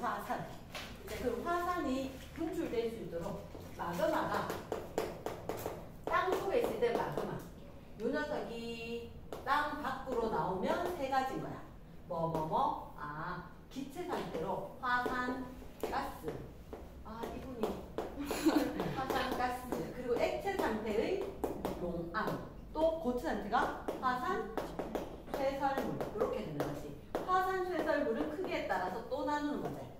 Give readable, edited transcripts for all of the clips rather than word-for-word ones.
화산. 그 화산이 분출될 수 있도록 마그마가 땅 속에 있을 때 마그마. 요 녀석이 땅 밖으로 나오면 세 가지인 거야. 기체 상태로 화산 가스. 이분이 화산 가스. 그리고 액체 상태의 용암. 또 고체 상태가 화산 쇠설물. 이렇게 되는 거지. 화산 쇠설물은 크기에 따라서 또 나누는 거지.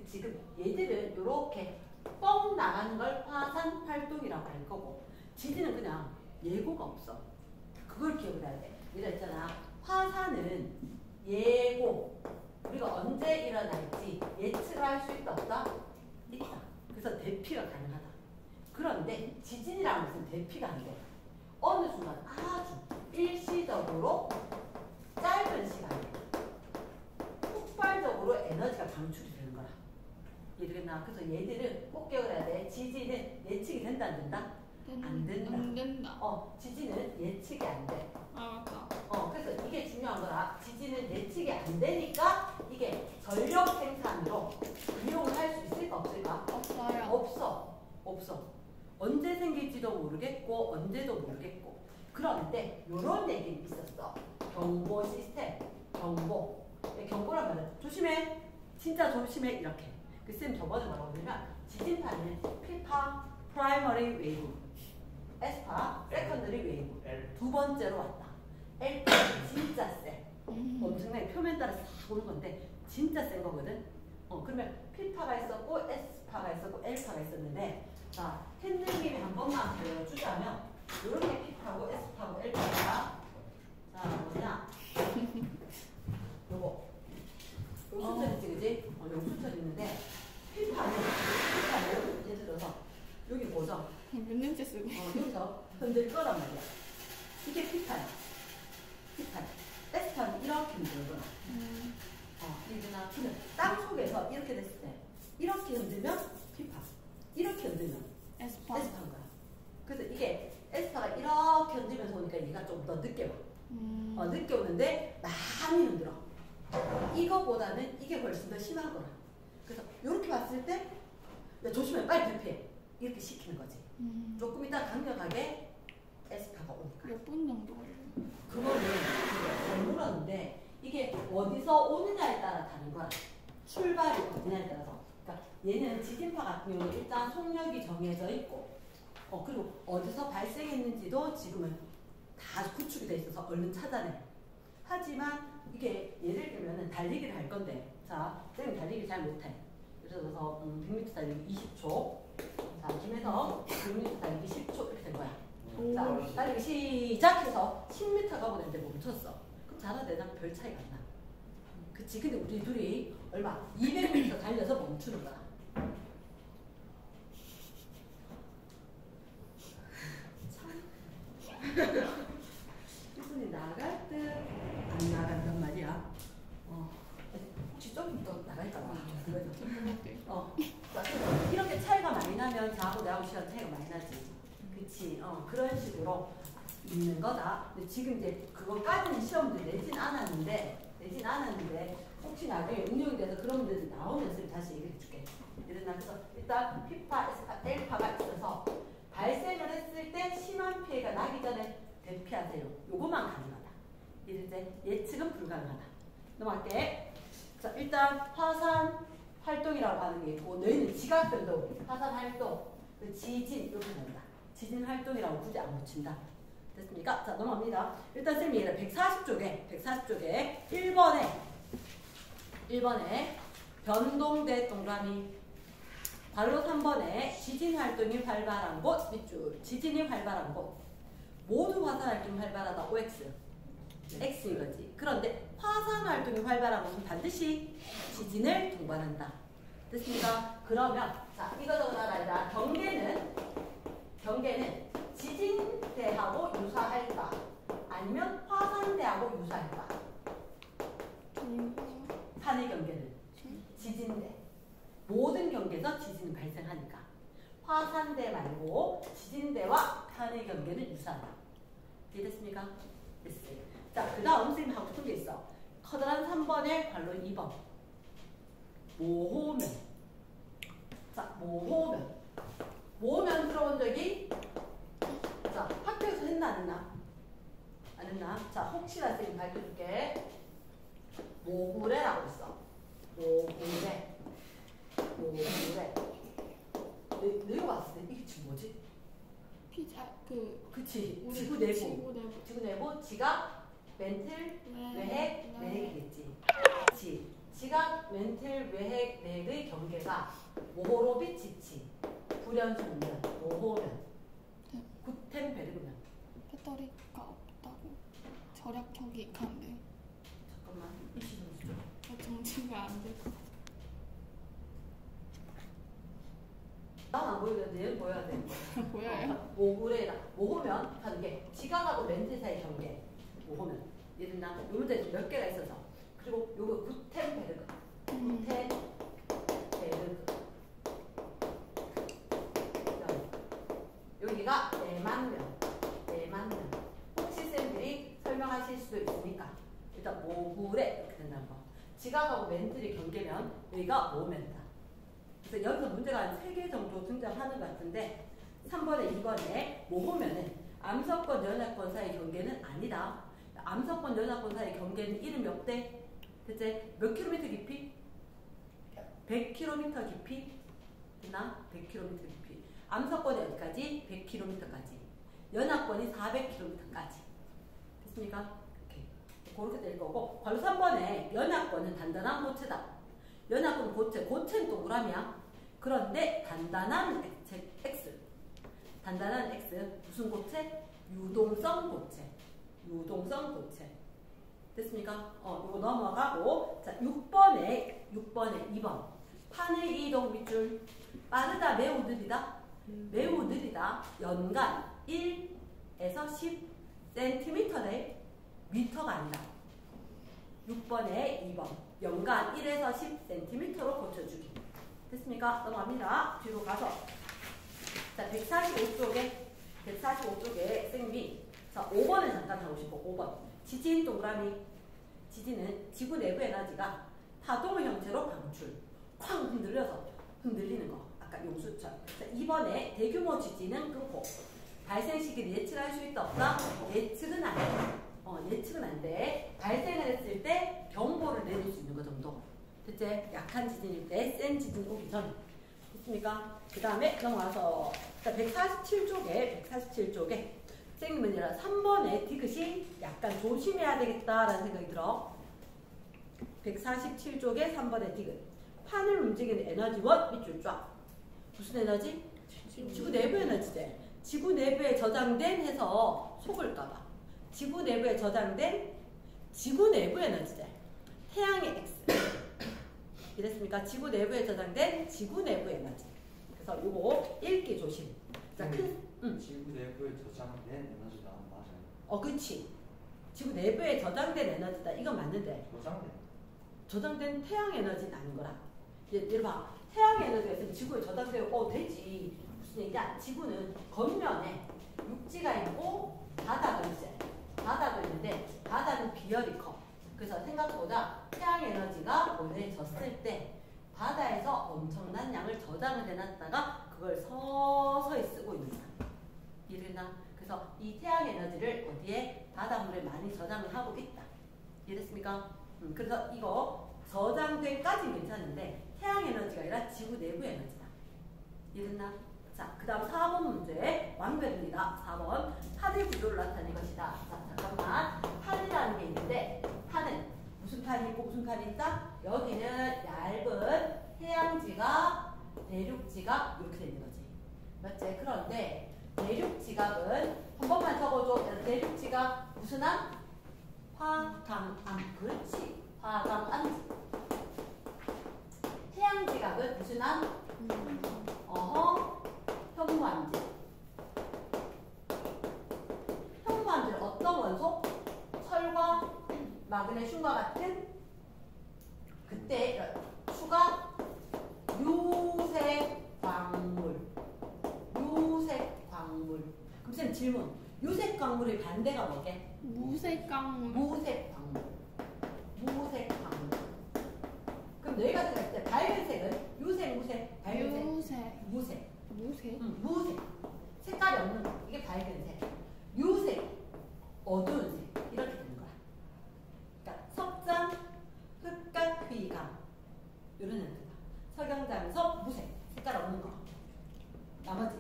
지금 얘들은 이렇게 뻥 나가는 걸 화산 활동이라고 할 거고, 지진은 그냥 예고가 없어. 그걸 기억을 해야 돼. 이랬잖아. 화산은 예고, 우리가 언제 일어날지 예측을 할 수 있다 없다? 있다. 그래서 대피가 가능하다. 그런데 지진이라는 것은 대피가 안 돼. 어느 순간 아주 일시적으로 짧은 시간에 폭발적으로 에너지가 방출이 되는 거라. 이해되겠나? 그래서 얘들은 꼭 기억을 해야 돼. 지진은 예측이 된다 안 된다? 안 된다. 안 된다. 지진은 예측이 안 돼. 맞다. 그래서 이게 중요한 거라. 지진은 예측이 안 되니까 이게 전력 생산으로 이용을 할 수 있을까 없을까? 없어요. 없어. 언제 생길지도 모르겠고 언제도 모르겠고. 그런데 이런 얘기는 있었어. 경보 시스템. 경보란 말은 조심해. 진짜 조심해. 이렇게. 쌤 저번에 뭐라고 그러면 지진파는 피파 프라이머리 웨이브, 에스파 세컨더리 웨이브 두 번째로 왔다. L파는 진짜 세. 엄청나게 표면 따라 싹 오는 건데 진짜 센 거거든. 그러면 피파가 있었고 에스파가 있었고 L파가 있었는데, 자 핸들님이 한 번만 보여주자면 이렇게 피파고 에스파고 L파가 뭐냐 요거 요 숫자지 그지? 요 숫자 있는데 피파는 예를 들어서 여기 뭐죠? 몇 년째 쓰고 여기서 흔들 거란 말이야. 이게 피파야. 에스파는 이렇게 흔들거나. 이거나 그냥 땅 속에서 이렇게 됐을 때 이렇게 흔들면 피파, 이렇게 흔들면 에스파인 거야. 그래서 이게 에스파가 이렇게 흔들면서 오니까 얘가 좀 더 늦게 와. 늦게 오는데 많이 흔들어. 이거보다는 이게 훨씬 더 심한 거라. 그래서 이렇게 봤을 때 야, 조심해, 빨리 대피해. 이렇게 시키는 거지. 조금 이따 강력하게 에스파가 오니까. 몇 분 정도 걸려요? 그거는 잘 물었는데 이게 어디서 오느냐에 따라 다른 거야. 출발이 어디냐에 따라서. 그러니까 얘는 지진파 같은 경우는 일단 속력이 정해져 있고, 그리고 어디서 발생했는지도 지금은 다 구축이 돼 있어서 얼른 찾아내. 하지만 이게 예를 들면 달리기를 할 건데, 자, 쌤이 달리기 잘 못해. 예를 들어서 100m 달리기 20초. 자, 김혜성 100m 달리기 10초 이렇게 된 거야. 자, 달리기 시작해서 10m 가고 있는데 멈췄어. 그럼 잘하는 애랑 별 차이가 안 나. 그치? 근데 우리 둘이 얼마? 200m 달려서 멈추는 거야. 참. 이분이 나갈 듯 안 나간단 말이야. 혹시 좀 더 나갈까봐. 이렇게 차이가 많이 나면 저하고 나하고 시간 차이가 많이 나지. 그치? 그런 식으로 있는 거다. 근데 지금 이제 그것까지는 시험들 내진 않았는데 혹시 나중에 응용이 돼서 그런 문제들이 나오면 쌤 다시 얘기해 줄게. 그래서 일단 피파, 에스파, L파가 있어서 발생을 했을 때 심한 피해가 나기 전에 대피하세요. 요거만 가능하다. 이제 예측은 불가능하다. 넘어갈게. 자, 일단 화산 활동이라고 하는 게 있고, 너희는 지각변도, 화산 활동, 지진 이렇게 된다. 지진 활동이라고 굳이 안 붙인다. 됐습니까? 자, 넘어갑니다. 일단 쌤이 얘를 140쪽에 1번에 변동대 동그라미, 바로 3번에 지진 활동이 활발한 곳 밑줄, 지진이 활발한 곳, 모두 화산 활동이 활발하다. OX. X인 거지. 그런데 화산 활동이 활발한 곳은 반드시 지진을 동반한다. 됐습니까? 그러면 자, 이거 적어놔라. 경계는 지진대하고 유사할까? 아니면 화산대하고 유사할까? 산의 경계는 지진대. 모든 경계에서 지진이 발생하니까. 화산대 말고 지진대와 산의 경계는 유사하다. 이해됐습니까? 됐어요. 자, 그 다음 선생님이 하고 싶은 게 있어. 커다란 3번에 관론 2번. 모호면. 자, 모호면. 모호면 들어본 적이? 자, 학교에서 했나 안 했나? 안 했나? 자, 혹시나 선생님 밝혀줄게. 모구레라고 있어. 모구레. 모구레. 내가 봤을 때 이게 지금 뭐지? 피자 그치. 우리 지구 내부. 지구 내부. 지각, 멘틀, 외핵, 내핵이겠지. 그치. 지각, 멘틀, 외핵, 내핵의 경계가 모호로비치치, 불연속면, 모호면, 구텐베르그면. 배터리가 없다고. 절약형이 강해. 잠깐만. 이 시선 주죠. 정지가 안 돼. 난안 보이는데 얘는 보여야 돼. 보여요? 모구레라. 모호면 관계. 지각하고 멘틀 사이 경계. 모호면. 예를 들나 요 문제 몇 개가 있어서. 그리고 요거 구텐베르그. 구텐베르그. 여기가 내만면. 내만면. 혹시 쌤들이 설명하실 수도 있으니까 일단 모구레 이렇게 된다는 거. 지각하고 멘틀이 경계면 여기가 모호면이다. 그래서 여기서 문제가 한 3개 정도 등장하는 것 같은데 3번에 2번에 모호면은 암석권 연합권 사이 경계는 아니다. 암석권 연합권 사이 경계는 이름이 없대. 대체 몇 킬로미터 깊이? 100km 깊이? 됐나? 100km 깊이. 암석권이 어디까지? 100km까지. 연합권이 400km까지. 됐습니까? 이렇게. 그렇게 될 거고 바로 3번에 연합권은 단단한 고체다. 연합권 고체, 고체는 동그라미야. 그런데 단단한 X. 단단한 X. 무슨 고체? 유동성 고체. 유동성 고체. 됐습니까? 이거 넘어가고. 자, 6번에 2번. 판의 이동 밑줄. 빠르다, 매우 느리다. 매우 느리다. 연간 1에서 10cm래. 미터가 아니라. 6번에 2번. 연간 1에서 10cm로 고쳐주기. 됐습니까? 넘어갑니다. 뒤로 가서. 자, 145쪽에 선생님이 자, 5번을 잠깐 하고 싶어. 5번. 지진 동그라미. 지진은 지구 내부 에너지가 파동의 형태로 방출. 쾅 흔들리는 거. 아까 용수처럼. 자, 2번에 대규모 지진은 끄고. 발생 시기를 예측할 수 있다 없다? 예측은 안 돼. 예측은 안 돼. 발생을 했을 때 경보를 내릴 수 있는 거 정도. 대체 약한 지진일 때 센 지진 오기 전. 됐습니까? 그 다음에 넘어가서 147쪽에 선생님은 3번에 디귿이 약간 조심해야 되겠다라는 생각이 들어. 147쪽에 3번에 디귿. 판을 움직이는 에너지원 밑줄 쫙. 무슨 에너지? 지구 내부 에너지제. 지구 내부에 저장된 해서 속을까봐. 지구 내부에 저장된 지구 내부 에너지제. 태양의 X. 이랬습니까? 지구 내부에 저장된 지구 내부 에너지. 그래서 요거 읽기 조심. 자, 지구 내부에 저장된 에너지가 맞아요. 그치. 지구 내부에 저장된 에너지다. 이건 맞는데. 저장된 태양 에너지는 아닌 거라. 얘를 봐. 태양 에너지가 있으면 지구에 저장되고 되지. 무슨 얘기야? 지구는 겉면에 육지가 있고 바다가 있어요. 바다가 있는데 바다는 비열이 커. 그래서 생각보다 태양 에너지가 보내졌을 때 바다에서 엄청난 양을 저장을 해놨다가 그걸 서서히 쓰고 있는 거야. 이해됐나? 그래서 이 태양 에너지를 어디에? 바닷물에 많이 저장을 하고 있다. 이해됐습니까? 그래서 이거 저장된까지는 괜찮은데 태양 에너지가 아니라 지구 내부 에너지다. 이해됐나? 자, 그 다음 4번 문제 완벽입니다. 4번 판의 구조를 나타낸 것이다. 자, 잠깐만. 판이라는 게 있는데 판은 무슨 판이 있고 무슨 판이 있다? 여기는 얇은 해양지각, 대륙지각 이렇게 되는 거지. 맞지? 그런데 대륙지각은 한 번만 적어줘. 대륙지각 무슨 안? 화강암. 그렇지. 화강암. 해양지각은 무슨 안? 현무암지. 현무암지는 어떤 원소? 철과 마그네슘과 같은 그때 수가 유색 광물. 유색 광물. 그럼 쌤 질문. 유색 광물의 반대가 뭐게? 무색 광물. 무색 광물. 무색 광물. 그럼 너희가 생각할 때 무색. 무색? 무색. 색깔이 없는 거. 이게 밝은색. 유색. 어두운 색. 이렇게 되는 거야. 그러니까 석장, 흑각, 휘감. 이런 형태다. 석영장에서 무색. 색깔 없는 거. 나머지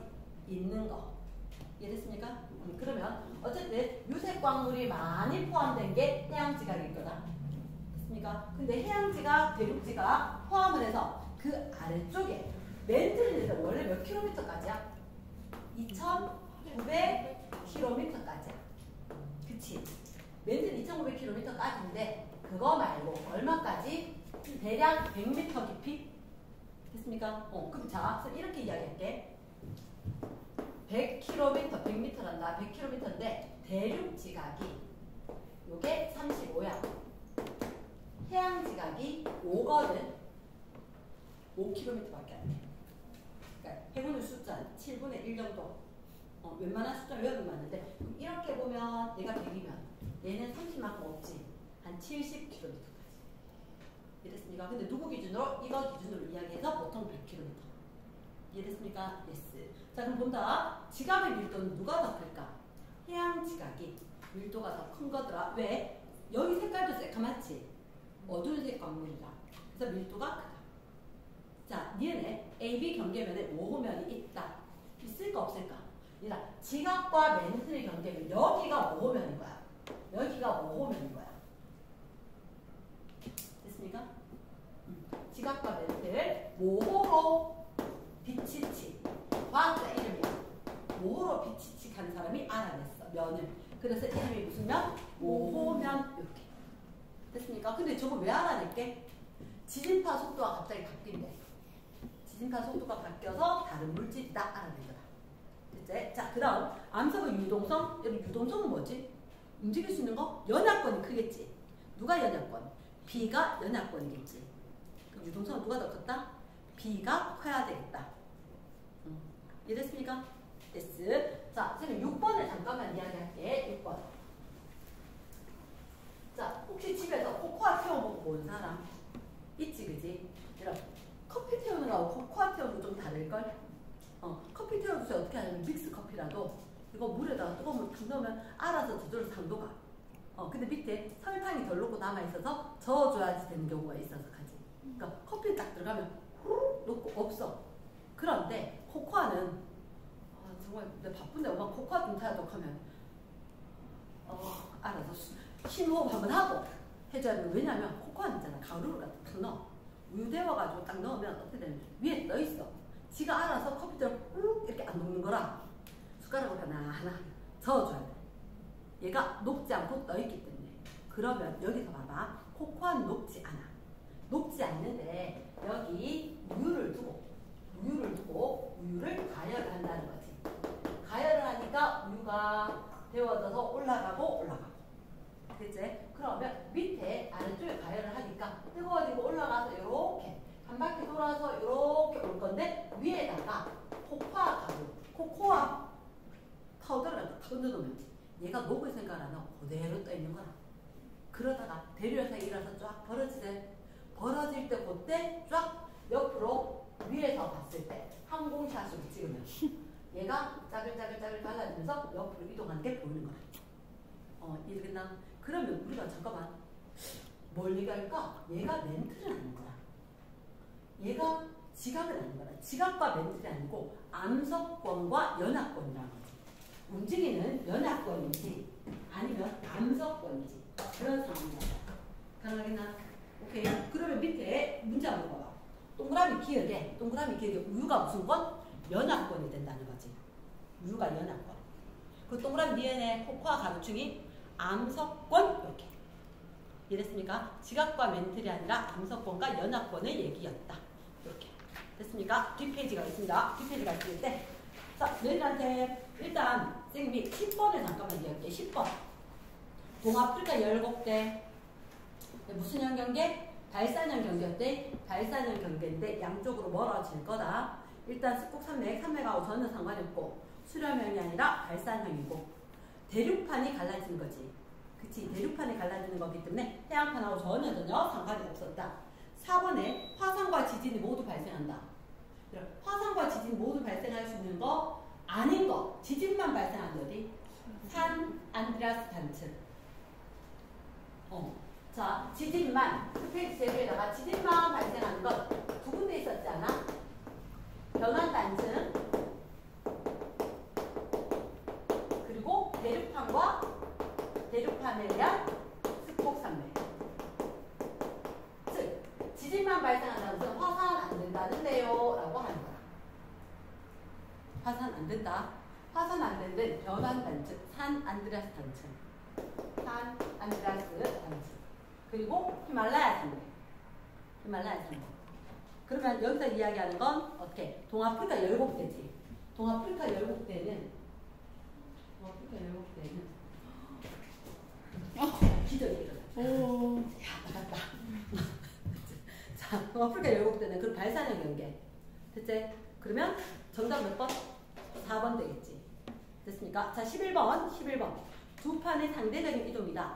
있는 거. 이해됐습니까? 그러면 어쨌든 유색 광물이 많이 포함된 게 해양지각일 거다. 됐습니까? 근데 해양지각, 대륙지각 포함을 해서 그 아래쪽에 멘틀리에서 원래 몇 킬로미터까지야? 2,900km까지야. 그치? 멘틀 2,900km까지인데 그거 말고 얼마까지? 대략 100m 깊이? 됐습니까? 그럼 자, 이렇게 이야기할게. 100km, 100m란다. 100km인데 대륙 지각이 요게 35야. 해양 지각이 5거든. 5km밖에 안 돼. 그러니까 해군의 숫자 7분의 1 정도. 웬만한 숫자 외우면 맞는데 이렇게 보면 얘가 100이면 얘는 30만큼 없지. 한 70km까지. 이랬습니까? 근데 누구 기준으로? 이거 기준으로 이야기해서 보통 100km. 이해됐습니까? 예스. 자, 그럼 본다. 지각의 밀도는 누가 더 클까? 해양 지각이 밀도가 더 큰 거더라. 왜? 여기 색깔도 새까맣지? 어두운 색 광물이다. 그래서 밀도가 크다. 자, 니은에 AB 경계면에 모호면이 있다. 있을까 없을까? 얘들아, 지각과 멘틀의 경계면 여기가 모호면인 거야. 여기가 모호면인 거야. 됐습니까? 지각과 멘틀 모호로 비치치. 과학자 이름이야. 모호로 비치치한 사람이 알아냈어. 면을. 그래서 이름이 무슨 면? 모호면. 이렇게. 됐습니까? 근데 저거 왜 알아낼게? 지진파 속도가 갑자기 바뀐대. 지진파 속도가 바뀌어서 다른 물질이다. 알아내더라. 됐지? 자, 그 다음 암석의 유동성. 여기 유동성은 뭐지? 움직일 수 있는 거? 연약권이 크겠지. 누가 연약권? B가 연약권이겠지. 그럼 유동성은 누가 더 컸다? B가 커야 되겠다. 이해됐습니까? S. 자, 선생님 6번을 잠깐만 이야기할게. 6번. 자, 혹시 집에서 코코아 태워보고 본 사람? 있지, 그지? 여러분, 커피 태우는 거하고 코코아 태우는 거 좀 다를걸? 커피 태우는 거 어떻게 하냐면 믹스 커피라도 이거 물에다가 뜨거운 물 탁 넣으면 알아서 저절로 상도가. 근데 밑에 설탕이 덜 녹고 남아있어서 저어줘야지 되는 경우가 있어서 가지. 그러니까 커피 딱 들어가면 후루룩 녹고 없어. 그런데 코코아는 정말 내가 바쁜데 엄마 코코아 좀 타야도 하면 알아서 심호흡 한번 하고 해줘야 돼. 왜냐면 코코아는 있잖아. 가루를 갖다 탁 넣어. 우유 데워가지고 딱 넣으면 어떻게 되냐면 위에 떠있어. 지가 알아서 커피처럼 후룩 이렇게 안 녹는 거라 숟가락으로 하나하나 저어줘야 돼. 얘가 녹지 않고 떠있기 때문에. 그러면 여기서 봐봐. 코코아는 녹지 않아. 녹지 않는데 여기 우유를 두고 우유를 가열을 한다는 거지. 가열을 하니까 우유가 데워져서 올라가고 그치? 그러면 밑에 아래쪽에 가열을 하니까 뜨거워지고 올라가서 이렇게 한 바퀴 돌아서 이렇게 올 건데 위에다가 코코아 파우더를 탁 얹어놓으면 얘가 녹을 생각 안 하고 그대로 떠 있는 거라. 그러다가 대류현상이라서 쫙 벌어질 때 그때 쫙 옆으로 위에서 봤을 때 항공샷으로 찍으면 얘가 짜글짜글 달라지면서 옆으로 이동하는 게 보이는 거야. 이해됐나? 그러면 우리가 잠깐만 뭘 얘기할까? 얘가 멘트를 하는 거야. 얘가 지각을 하는 거야. 지각과 멘트가 아니고 암석권과 연합권이라는 거지. 움직이는 연합권인지 아니면 암석권인지 그런 상황이야. 가능하겠나? 오케이. 그러면 밑에 문제 한번 봐봐. 동그라미 기억에 우유가 무슨 권? 연합권이 된다는 거지. 우유가 연합권. 그 동그라미 뒤에 코코아 가루충이 암석권 이렇게. 이랬습니까? 지각과 멘틀이 아니라 암석권과 연합권의 얘기였다. 이렇게. 됐습니까? 뒷페이지가 있습니다. 뒷페이지가 있을 때. 자, 너희들한테 일단 선생님이 10번을 잠깐만 이야기할게. 10번. 동아프리카 열곡대. 무슨 형 경계? 발산형 경계였대. 발산형 경계인데 양쪽으로 멀어질 거다. 일단 습곡산맥하고 전혀 상관이 없고 수렴형이 아니라 발산형이고 대륙판이 갈라지는 거지. 그치? 대륙판이 갈라지는 거기 때문에 해양판하고 전혀 상관이 없었다. 4번에 화산과 지진이 모두 발생한다. 화산과 지진 모두 발생할 수 있는 거 아닌 거 지진만 발생하는 어디? 산 안드레아스 단층. 자 지진만 그 페이지 제도에다가 지진만 발생하는 것 두 군데 있었지 않아? 변환 단층 그리고 대륙판과 대륙판에 대한 스폭산맥. 즉 지진만 발생한다는 것은 화산 안 된다는데요 라고 하는 거야. 화산 안 된다. 화산 안 된다는 변환 단층, 산 안드레아스 단층, 산 안드레아스 단층, 그리고 히말라야 산맥, 히말라야 산맥. 그러면 여기서 이야기하는 건 어떻게? 동아프리카 열곡대지. 동아프리카 열곡대는 기적이거든. 오. 야, 나갔다. 자, 동아프리카 열곡대는 그 발산형 연계. 됐지? 그러면 정답 몇 번? 4번 되겠지. 됐습니까? 자, 11번. 두 판의 상대적인 이동이다.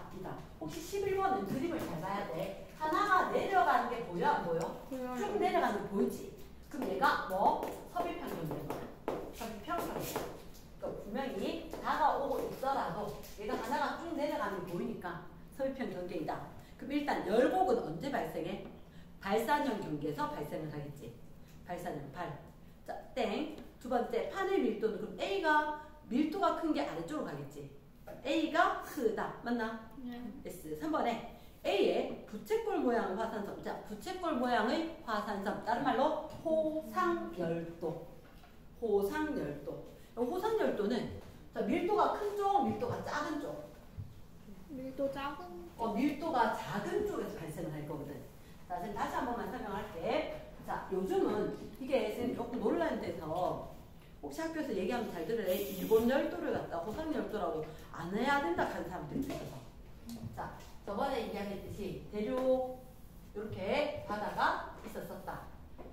혹시 11번은 그림을 잘 봐야 돼. 하나가 내려가는 게 보여? 안 보여? 보여요. 쭉 내려가는 게 보이지? 그럼 얘가 뭐? 서비평균 되는 거야. 서비평균. 그러니까 분명히 다가오고 있더라도 얘가 하나가 쭉 내려가는 게 보이니까 서비평 경계이다. 그럼 일단 열곡은 언제 발생해? 발산형 경계에서 발생을 하겠지. 발산형 발. 자, 땡. 두 번째 판의 밀도는 그럼 A가 밀도가 큰 게 아래쪽으로 가겠지. A가 크다. 맞나? 네. S. 3번에 A의 부채꼴 모양의 화산섬. 자, 부채꼴 모양의 화산섬. 다른 말로 호상열도. 호상열도. 호상열도는 자, 밀도가 큰 쪽, 밀도가 작은 쪽. 밀도 작은. 밀도가 작은 쪽에서 발생을 할 거거든. 자, 선생님 다시 한 번만 설명할게. 자, 요즘은 이게 선생님 조금 논란이 돼서 혹시 학교에서 얘기하면 잘 들으래. 일본 열도를 갖다 호상 열도라고 안 해야 된다 하는 사람들이 있어서. 자, 저번에 얘기했듯이 대륙 이렇게 바다가 있었었다.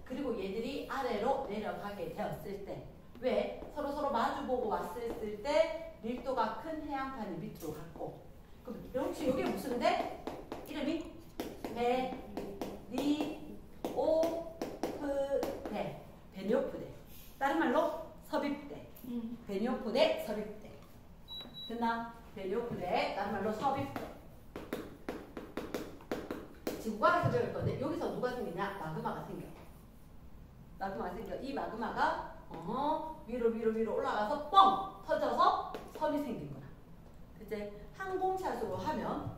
그리고 얘들이 아래로 내려가게 되었을 때 왜? 서로 마주보고 왔을 때 밀도가 큰 해양판이 밑으로 갔고 그럼 혹시 여기 무슨데? 이름이 베니오프대. 베니오프대. 다른 말로 섭입대. 베니오프대, 섭입대. 됐나? 베니오프대, 다른 말로 섭입대. 지구과학에서 배울 건데 여기서 누가 생기냐? 마그마가 생겨. 마그마가 생겨. 이 마그마가 위로 올라가서 뻥 터져서 섬이 생긴 거야. 이제 항공샷으로 하면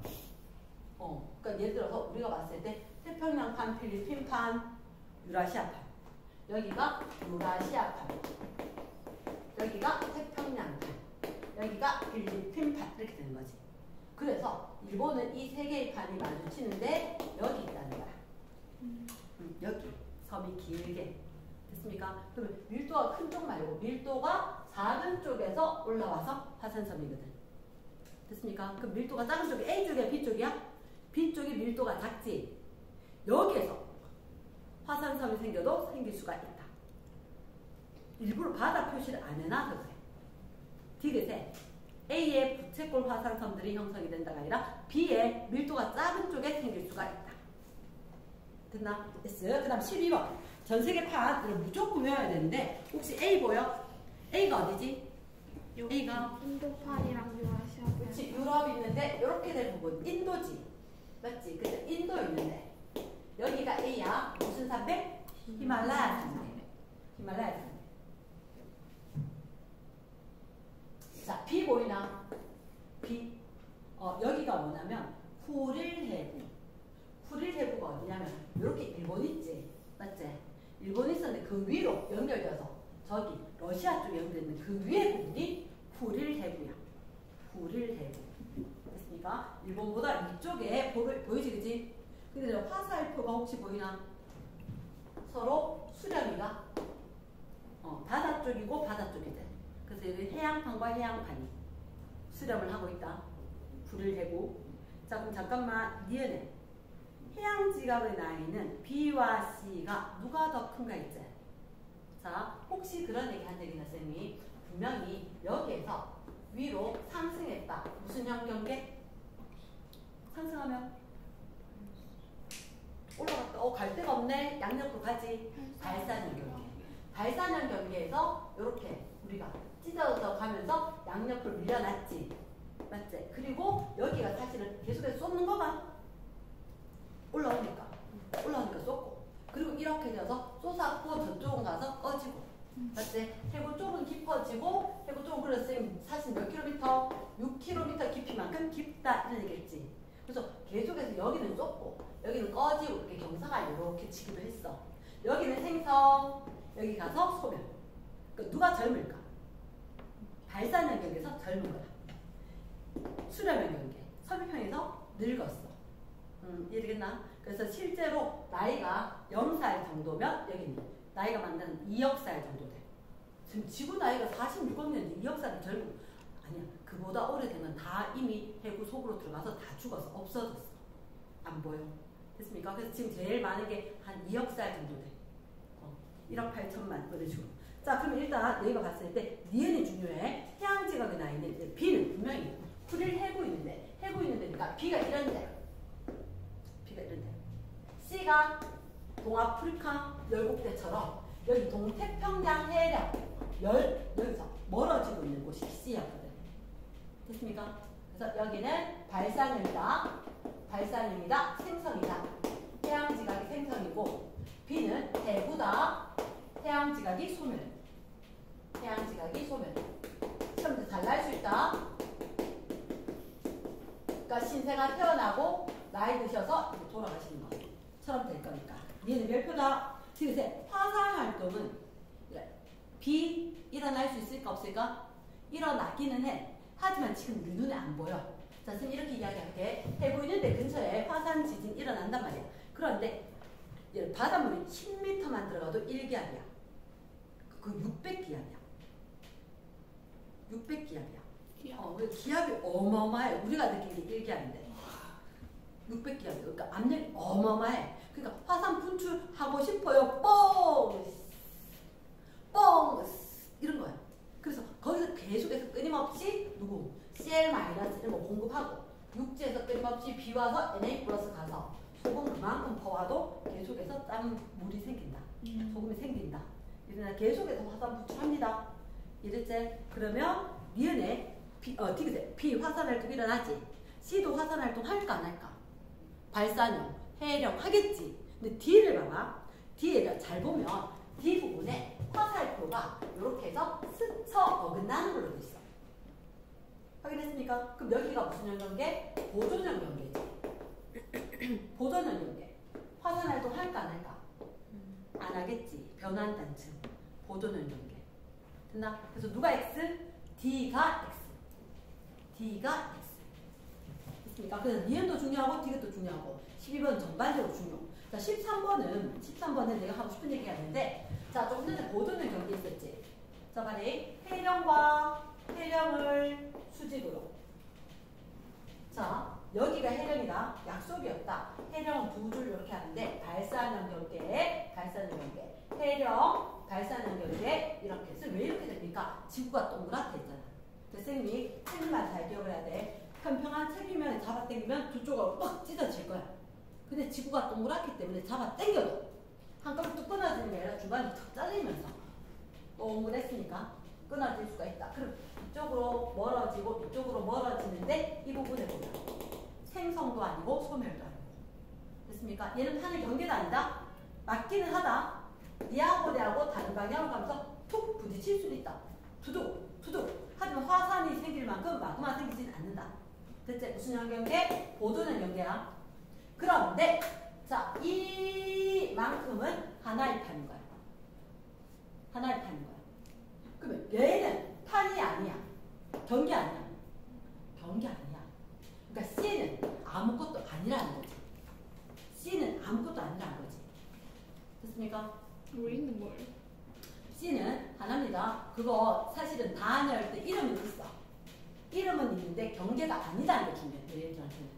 그러니까 예를 들어서 우리가 봤을 때 태평양판, 필리핀판, 유라시아판. 여기가 유라시아판. 여기가 태평양판. 여기가 필리핀판. 이렇게 되는 거지. 그래서 일본은 이 세 개의 판이 마주치는데 여기 있다는 거야. 여기 섬이 길게. 됐습니까? 그러면 밀도가 큰 쪽 말고 밀도가 작은 쪽에서 올라와서 화산섬이거든. 됐습니까? 그럼 밀도가 작은 쪽이 A쪽이야? B쪽이야? B쪽이 밀도가 작지. 여기에서 화산섬이 생겨도 생길 수가 있다. 일부러 바다 표시를 안 해놔서 그래. 디귿에 A의 부채꼴 화산섬들이 형성이 된다가 아니라 B의 밀도가 작은 쪽에 생길 수가 있다. 됐나? S. 그 다음 12번. 전세계 판을 무조건 외워야 되는데 혹시 A 보여? A가 어디지? A가 인도판이랑 유라시아판. 그렇지. 유럽 있는데 이렇게 된 부분 인도지. 맞지? 근데 인도 있는데 여기가 A야. 무슨 산맥? 히말라야 산맥. 히말라야 산맥. 자, B 보이나? B. 여기가 뭐냐면 쿠릴 해부. 쿠릴 해부가 어디냐면 이렇게 일본 있지. 맞지? 일본 있었는데 그 위로 연결돼서 저기 러시아 쪽에 연결되는 그 위에 부분이 쿠릴 해부야. 쿠릴 해부. 됐습니까? 일본보다 이쪽에 보이지, 그지? 근데 화살표가 혹시 보이나? 서로 수렴이가 바다 쪽이고 바다 쪽이지. 그래서 여기 해양판과 해양판이 수렴을 하고 있다. 불을 대고. 자, 그럼 잠깐만 니은에 해양지각의 나이는 B와 C가 누가 더 큰가 있지? 자, 혹시 그런 얘기 한 적이 있나 쌤이? 분명히 여기에서 위로 상승했다. 무슨 형 경계? 상승하면 올라갔다. 갈 데가 없네. 양옆으로 가지. 발산형 경계. 발산형 경계에서 이렇게 우리가 찢어져 가면서 양옆으로 밀려났지. 맞지? 그리고 여기가 사실은 계속해서 쏟는 거만 올라오니까 쏟고, 그리고 이렇게 되어서 쏟았고 저쪽은 가서 꺼지고. 맞지? 해구 쪽은 깊어지고, 해구 쪽은 그래서 사실 몇 킬로미터? 6km 깊이만큼 깊다 이런 얘기겠지. 그래서 계속해서 여기는 쏟고 여기는 꺼지고 이렇게 경사가 이렇게 치기도 했어. 여기는 생성, 여기 가서 소멸. 그러니까 누가 젊을까? 발산형 경계에서 젊은 거야. 수렴형 경계, 섭유형에서 늙었어. 이해되겠나? 그래서 실제로 나이가 0살 정도면 여기는 나이가 만나는 2억 살 정도 돼. 지금 지구 나이가 46억 년인데 2억 살이 젊고, 아니야. 그보다 오래되면 다 이미 해구 속으로 들어가서 다 죽어서 없어졌어. 안 보여. 됐습니까? 그래서 지금 제일 많은 게 한 2억 살 정도 돼. 1억 8천만 그런 식으로. 자, 그럼 일단 너희가 봤을 때 니은이 중요해. 태양 지각에 나 있는 B는 분명히 풀을 해고 있는데, 해고 있는 데니까 B가 이런데, B가 이런데, C가 동아프리카 열국대처럼 여기 동태평양 해력 여기서 멀어지고 있는 곳이 C였거든. 됐습니까? 그래서 여기는 발산형이다. 발산형이다. 생성이다. 태양 지각이 생성이고, B는 해구다. 태양 지각이 소멸. 태양 지각이 소멸. 시험에서 잘 날 수 있다. 그러니까 신생아 태어나고 나이 드셔서 이제 돌아가시는 것처럼 될 거니까. 얘는 별표다. 지금 화산 활동은 B 일어날 수 있을까 없을까? 일어나기는 해. 하지만 지금 우리 눈에 안 보여. 자, 선생님 이렇게 이야기할게. 해구 있는 데 근처에 화산 지진 일어난단 말이야. 그런데 바닷물이 10m만 들어가도 1기압이야. 그 600기압이야. 600기압이야. 기압이 어마어마해. 우리가 느끼는 게 1기압인데. 600기압이야. 그러니까 압력이 어마어마해. 그러니까 화산 분출하고 싶어요. 뻥! 뻥! 이런 거야. 그래서 거기서 계속해서 끊임없이 누구? CL- 이런 거 공급하고, 육지에서 끊임없이 비 와서 NA+ 가서 소금 그만큼 퍼와도 계속해서 물이 생긴다. 소금이 생긴다. 이러나 계속해서 화산 분출합니다. 이랬지? 그러면 니은에 B 화산 활동 일어나지. C도 화산 활동 할까 안 할까? 발산형, 해력 하겠지. 근데 D를 봐봐. D를 잘 보면 D 부분에 화살표가 이렇게 해서 스쳐 어긋나는 걸로 돼 있어. 확인했습니까? 그럼 여기가 무슨 연경계? 보존형 경계지. 보존형 경계. 화산 활동 할까 안 할까? 안 하겠지. 변환 단층. 보존형 경계. 됐나? 그래서 누가 X? D가 X. D가 X. 됐습니까? 그래서 니은도 중요하고 D도 중요하고 12번 전반적으로 중요. 자, 13번은 내가 하고 싶은 얘기가 있는데, 자, 조금 전에 보존형 경계 있었지. 자, 말이 해령과 해령을 수직으로. 자, 여기가 해령이다. 약속이었다. 해령은 두 줄 이렇게 하는데, 발산형 경계, 해령, 발산형 경계 이렇게 해서 왜 이렇게 됩니까? 지구가 동그랗게 있잖아. 선생님이 책임만 잘 기억을 해야 돼. 평평한 책임면에 잡아당기면 두 쪽으로 빡 찢어질 거야. 근데 지구가 동그랗기 때문에 잡아당겨도 한꺼번에 뚝 끊어지는 게 아니라 중간에 툭 잘리면서 동그랬으니까 끊어질 수가 있다. 그럼 이쪽으로 멀어지고 이쪽으로 멀어지는데 이 부분에 보면 생성도 아니고 소멸도 아니고. 됐습니까? 얘는 판의 경계도 아니다. 맞기는 하다. 니하고 내하고 다른 방향으로 가면서 툭 부딪힐 수도 있다. 두둑. 하지만 화산이 생길 만큼 마그마 생기진 않는다. 대체 무슨 연경계? 보존형 경계야. 그런데 자, 이만큼은 하나의 판인 거야. 그러면 얘는 판이 아니야. 경계 아니야. 그러니까 C는 아무것도 아니라는 거지. 됐습니까? 뭐 있는 거예요? C는 하나입니다. 그거 사실은 단위할 때 이름은 있어. 이름은 있는데 경계가 아니다는 게 중요해. 얘들한테는.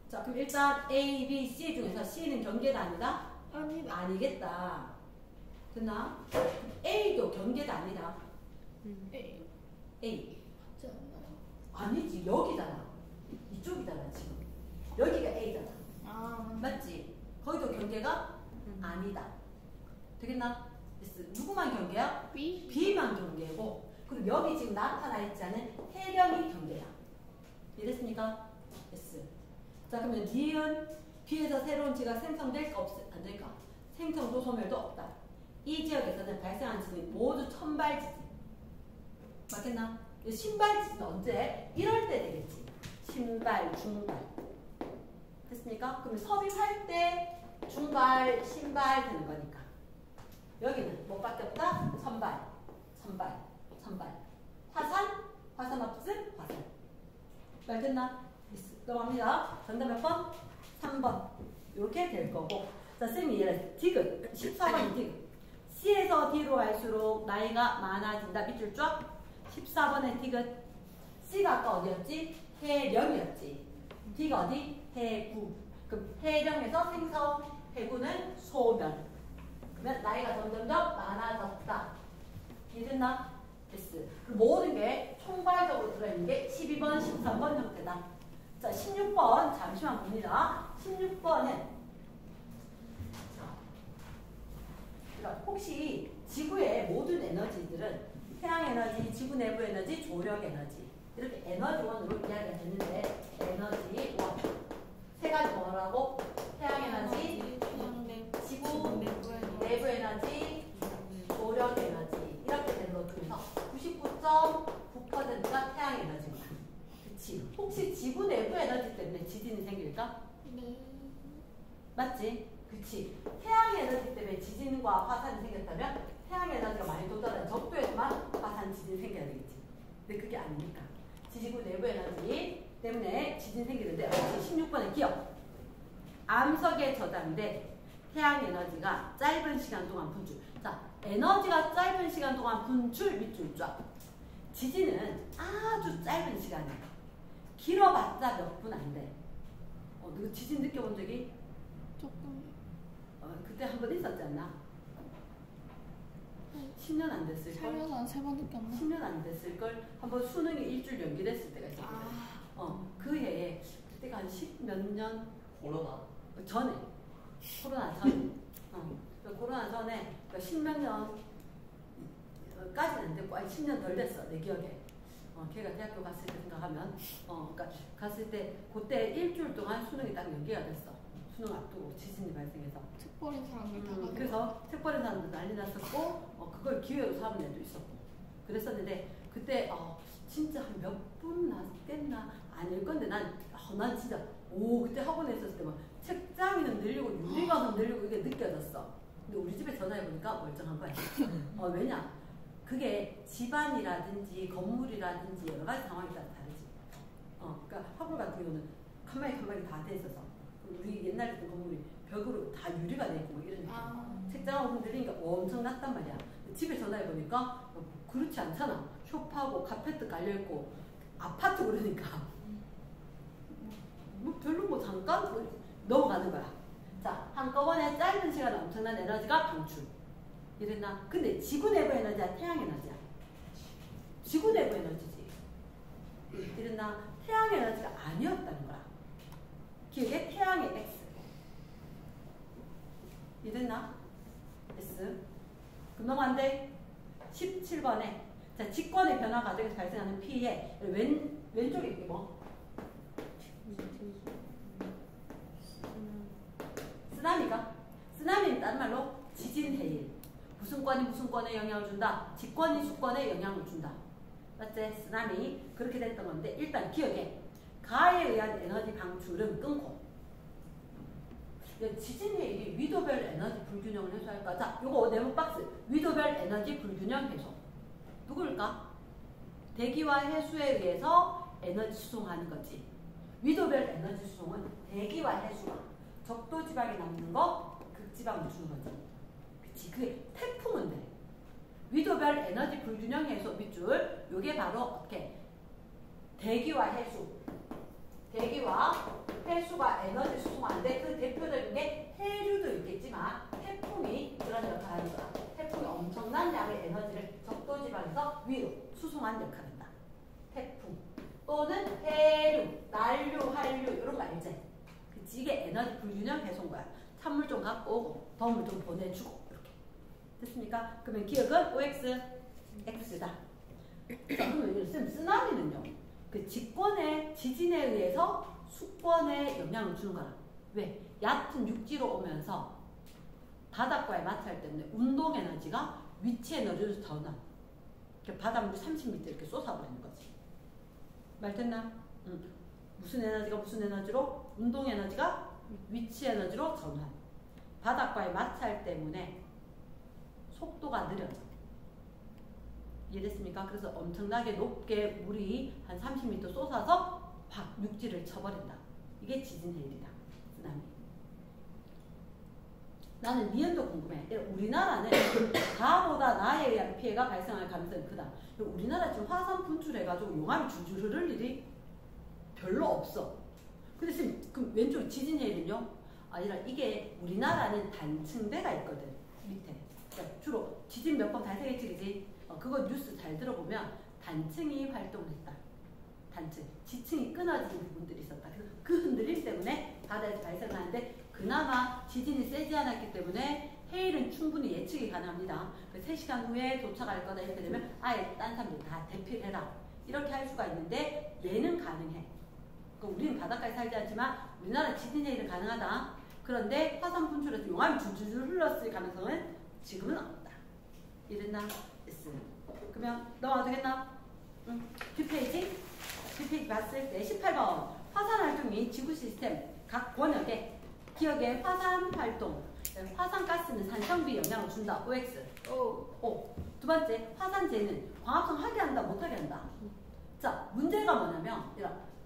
자, 그럼 일단 A, B, C 중에서 C는 경계가 아니다? 아니다. 아니겠다. 됐나? A도 경계가 아니다. A. 맞지 않나요? 아니지. 여기잖아. 이쪽이잖아 지금. 여기가 A잖아. 아. 맞지? 거기도 경계가 아니다. 되겠나? S. 누구만 경계야? B. B만 경계고, 그리고 여기 지금 나타나 있지 않은 해령이 경계야. 이랬습니까? S. 자, 그러면 D은 B에서 새로운 지가 생성될까 안 될까? 생성도 소멸도 없다. 이 지역에서는 발생한 지진이 모두 천발 지진. 맞겠나? 신발 지진 언제? 이럴 때 되겠지. 신발, 중발. 됐습니까? 그러면 섭입할 때 중발, 신발 되는 거니까. 여기는 뭐밖에 없다? 선발, 선발, 선발. 화산, 화산 없음, 화산. 말 됐나? 넘어갑니다. 정답 몇 번? 3번. 이렇게 될 거고. 자, 쌤이 얘를 디귿. 14번이 디귿. C에서 D로 갈수록 나이가 많아진다. 밑줄 쫙. 14번의 디귿. C가 아까 어디였지? 해령이었지. D가 어디? 해구. 그럼 해령에서 생성, 해구는 소멸. 그러면 나이가 점점점 많아졌다. 이해됐나? S. 모든 게 총괄적으로 들어있는 게 12번, 13번 형태다. 자, 16번 잠시만 봅니다. 16번은 혹시 지구의 모든 에너지들은 태양 에너지, 지구 내부 에너지, 조력 에너지 이렇게 에너지원으로 이야기가 됐는데 에너지 원 세 가지 뭐라고? 태양 에너지, 지구 내부 에너지, 조력 에너지 이렇게 된 것 중에서 99.9%가 태양 에너지입니다. 그치? 혹시 지구 내부 에너지 때문에 지진이 생길까? 네. 맞지? 그치? 태양 에너지 때문에 지진과 화산이 생겼다면 태양 에너지가 많이 도달한 적도에서만 화산 지진이 생겨야 되겠지. 근데 그게 아니니까. 지구 내부 에너지 때문에 지진 생기는데 16번의 기억. 암석에 저장돼 태양 에너지가 짧은 시간 동안 분출. 자, 에너지가 짧은 시간 동안 분출 밑줄 쫙. 지진은 아주 짧은 시간이야. 길어봤자 몇 분 안 돼. 너 지진 느껴본 적이? 조금. 그때 한 번 있었지 않나? 10년 안 됐을걸? 살면서 한 3번 느꼈나? 10년 안 됐을걸? 한번 수능이 일주일 연기됐을 때가 있었거든. 그 해에 그때가 한 10몇 년 코로나. 전에 코로나 전에 코로나 전에 그러니까 10몇 년까지는 안 됐고 아니 10년 덜 됐어 내 기억에. 걔가 대학교 갔을 때 생각하면 그러니까 갔을 때 그때 일주일 동안 수능이 딱 연기가 됐어. 수능 앞두고 지진이 발생해서. 책 버린 사람들 다 가지고. 그래서 책 버린 사람도 난리 났었고 그걸 기회로 삼은 애도 있었고 그랬었는데 그때 진짜 한 몇 분 났겠나 아닐 건데 난 진짜 그때 학원에 있었을 때 막 책장이 흔들리고 유리가 흔들리고 이게 느껴졌어. 근데 우리 집에 전화해보니까 멀쩡한 거야. 왜냐? 그게 집안이라든지 건물이라든지 여러 가지 상황에 따라 다르지. 그러니까 학원 같은 경우는 칸막이 다 돼 있어서 우리 옛날에 있던 건물이 벽으로 다 유리가 돼 있고 막 이러니까 책장하고 흔들리니까 엄청 났단 말이야. 집에 전화해보니까 그렇지 않잖아. 쇼파하고 카페트 깔려있고 아파트 그러니까 별로 잠깐 넘어가는 거야. 자, 한꺼번에 짧은 시간에 엄청난 에너지가 방출. 이랬나? 근데 지구 내부 에너지야, 태양 에너지야? 지구 내부 에너지지. 이랬나? 태양 에너지가 아니었다는 거야. 기억에 태양의 X. 이랬나? S. 그럼 넘어간대. 17번에 자, 직권의 변화 과정에서 발생하는 피해 왼쪽에 이게 뭐? 쓰나미가? 쓰나미는 다른 말로 지진 해일. 무슨 권에 영향을 준다? 직권이 수권에 영향을 준다. 맞지? 쓰나미 그렇게 됐던 건데 일단 기억해. 가에 의한 에너지 방출은 끊고 지진 해일이 위도별 에너지 불균형을 해소할까? 자, 요거 네모 박스 위도별 에너지 불균형 해소. 누굴까? 대기와 해수에 의해서 에너지 수송하는 거지. 위도별 에너지 수송은 대기와 해수가 적도 지방에 남는 거 극지방을 주는 거지. 그치? 그게 태풍은 돼. 위도별 에너지 불균형 해소 밑줄 요게 바로 어떻게? 대기와 해수가 에너지 수송하는데 그 대표적인 게 해류도 있겠지만 태풍이 그런 역할을 하는 거야. 태풍이 엄청난 양의 에너지를 적도지방에서 위로 수송하는 역할을 한다. 태풍 또는 해류, 난류, 한류 이런 거 알지? 그치? 이게 에너지 불균형 해소인 거야. 찬물 좀 갖고 오고 더운 물 좀 보내주고 이렇게. 됐습니까? 그러면 기억은 OX, X다. 그러면 쓰나미는요. 그 직권의 지진에 의해서 수권에 영향을 주는 거라. 왜? 얕은 육지로 오면서 바닷과의 마찰 때문에 운동 에너지가 위치 에너지로 전환. 바닷물이 30m 이렇게 쏟아버리는 거지. 말 됐나? 무슨 에너지가 무슨 에너지로? 운동 에너지가 위치 에너지로 전환. 바닷과의 마찰 때문에 속도가 느려져. 이해됐습니까? 그래서 엄청나게 높게 물이 한 30m 쏟아서 박 육지를 쳐버린다. 이게 지진 해일이다. 쓰나미. 나는 니은도 궁금해. 우리나라는 다보다 나에 의한 피해가 발생할 가능성이 크다. 우리나라 지금 화산 분출해가지고 용암이 줄줄 흐를 일이 별로 없어. 근데 지금 그 왼쪽 지진 해일은요? 아니라 이게 우리나라는 단층대가 있거든. 밑에. 그러니까 주로 지진 몇 번 발생했지, 그지? 그거 뉴스 잘 들어보면 단층이 활동을 했다. 단층. 지층이 끊어지는 부분들이 있었다. 그래서 그 흔들림 때문에 바다에서 발생하는데 그나마 지진이 세지 않았기 때문에 해일은 충분히 예측이 가능합니다. 3시간 후에 도착할 거다 이렇게 되면 아예 딴 사람들 다 대피해라. 이렇게 할 수가 있는데 얘는 가능해. 우리는 바닷가에 살지 않지만 우리나라 지진 해일은 가능하다. 그런데 화산 분출에서 용암이 줄줄 흘렀을 가능성은 지금은 없다. 이랬나? S. 그러면 넘어가도 되겠나? 뒷페이지 봤을 때 18번 화산 활동이 지구 시스템 각 권역에 기억에 화산 활동 화산가스는 산성비 영향을 준다. OX. O. 두 번째 화산재는 광합성 하게 한다 못하게 한다. 자 문제가 뭐냐면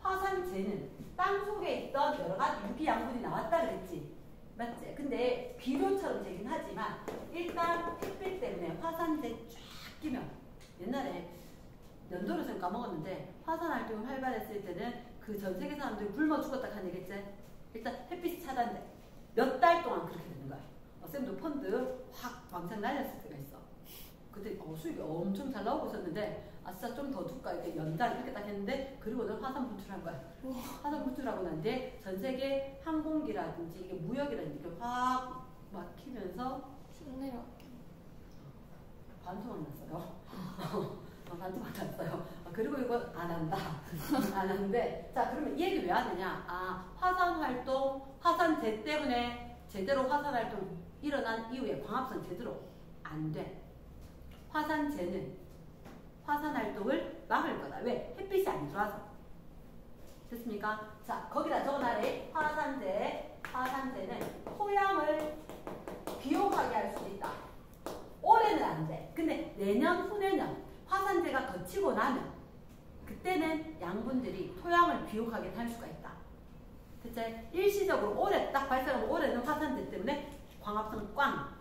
화산재는 땅 속에 있던 여러 가지 유기 양분이 나왔다 그랬지. 맞지? 근데 비료처럼 되긴 하지만 일단 햇빛 때문에 화산재 쫙 끼면 옛날에 연도를 좀 까먹었는데 화산 활동이 활발했을 때는 그 전 세계 사람들이 굶어 죽었다 하는 얘기겠지? 일단 햇빛이 차단돼. 몇 달 동안 그렇게 되는 거야. 쌤도 펀드 확 왕창 날렸을 때가 있어. 그때 수익이 엄청 잘 나오고 있었는데 아싸 좀 더 줄까 이렇게 연장 이렇게 딱 했는데 그리고는 화산 분출한 거야. 화산 분출하고 난 뒤에 전 세계 항공기라든지 이게 무역이라든지 이렇게 확 막히면서 내려갈게. 반토막 났어요. 반토막 났어요. 그리고 이거 안 한다. 안 하는데 자 그러면 이 얘기 왜 하느냐? 화산 활동, 화산재 때문에 제대로 화산 활동 일어난 이후에 광합성 제대로 안 돼. 화산재는 화산 활동을 막을 거다. 왜? 햇빛이 안 들어와서. 됐습니까? 자, 거기다 적어놔래. 화산재는 토양을 비옥하게 할 수 있다. 올해는 안 돼. 근데 내년, 후내년 화산재가 거치고 나면 그때는 양분들이 토양을 비옥하게 할 수가 있다. 대체 일시적으로 올해 딱 발생하면 올해는 화산재 때문에 광합성 꽝.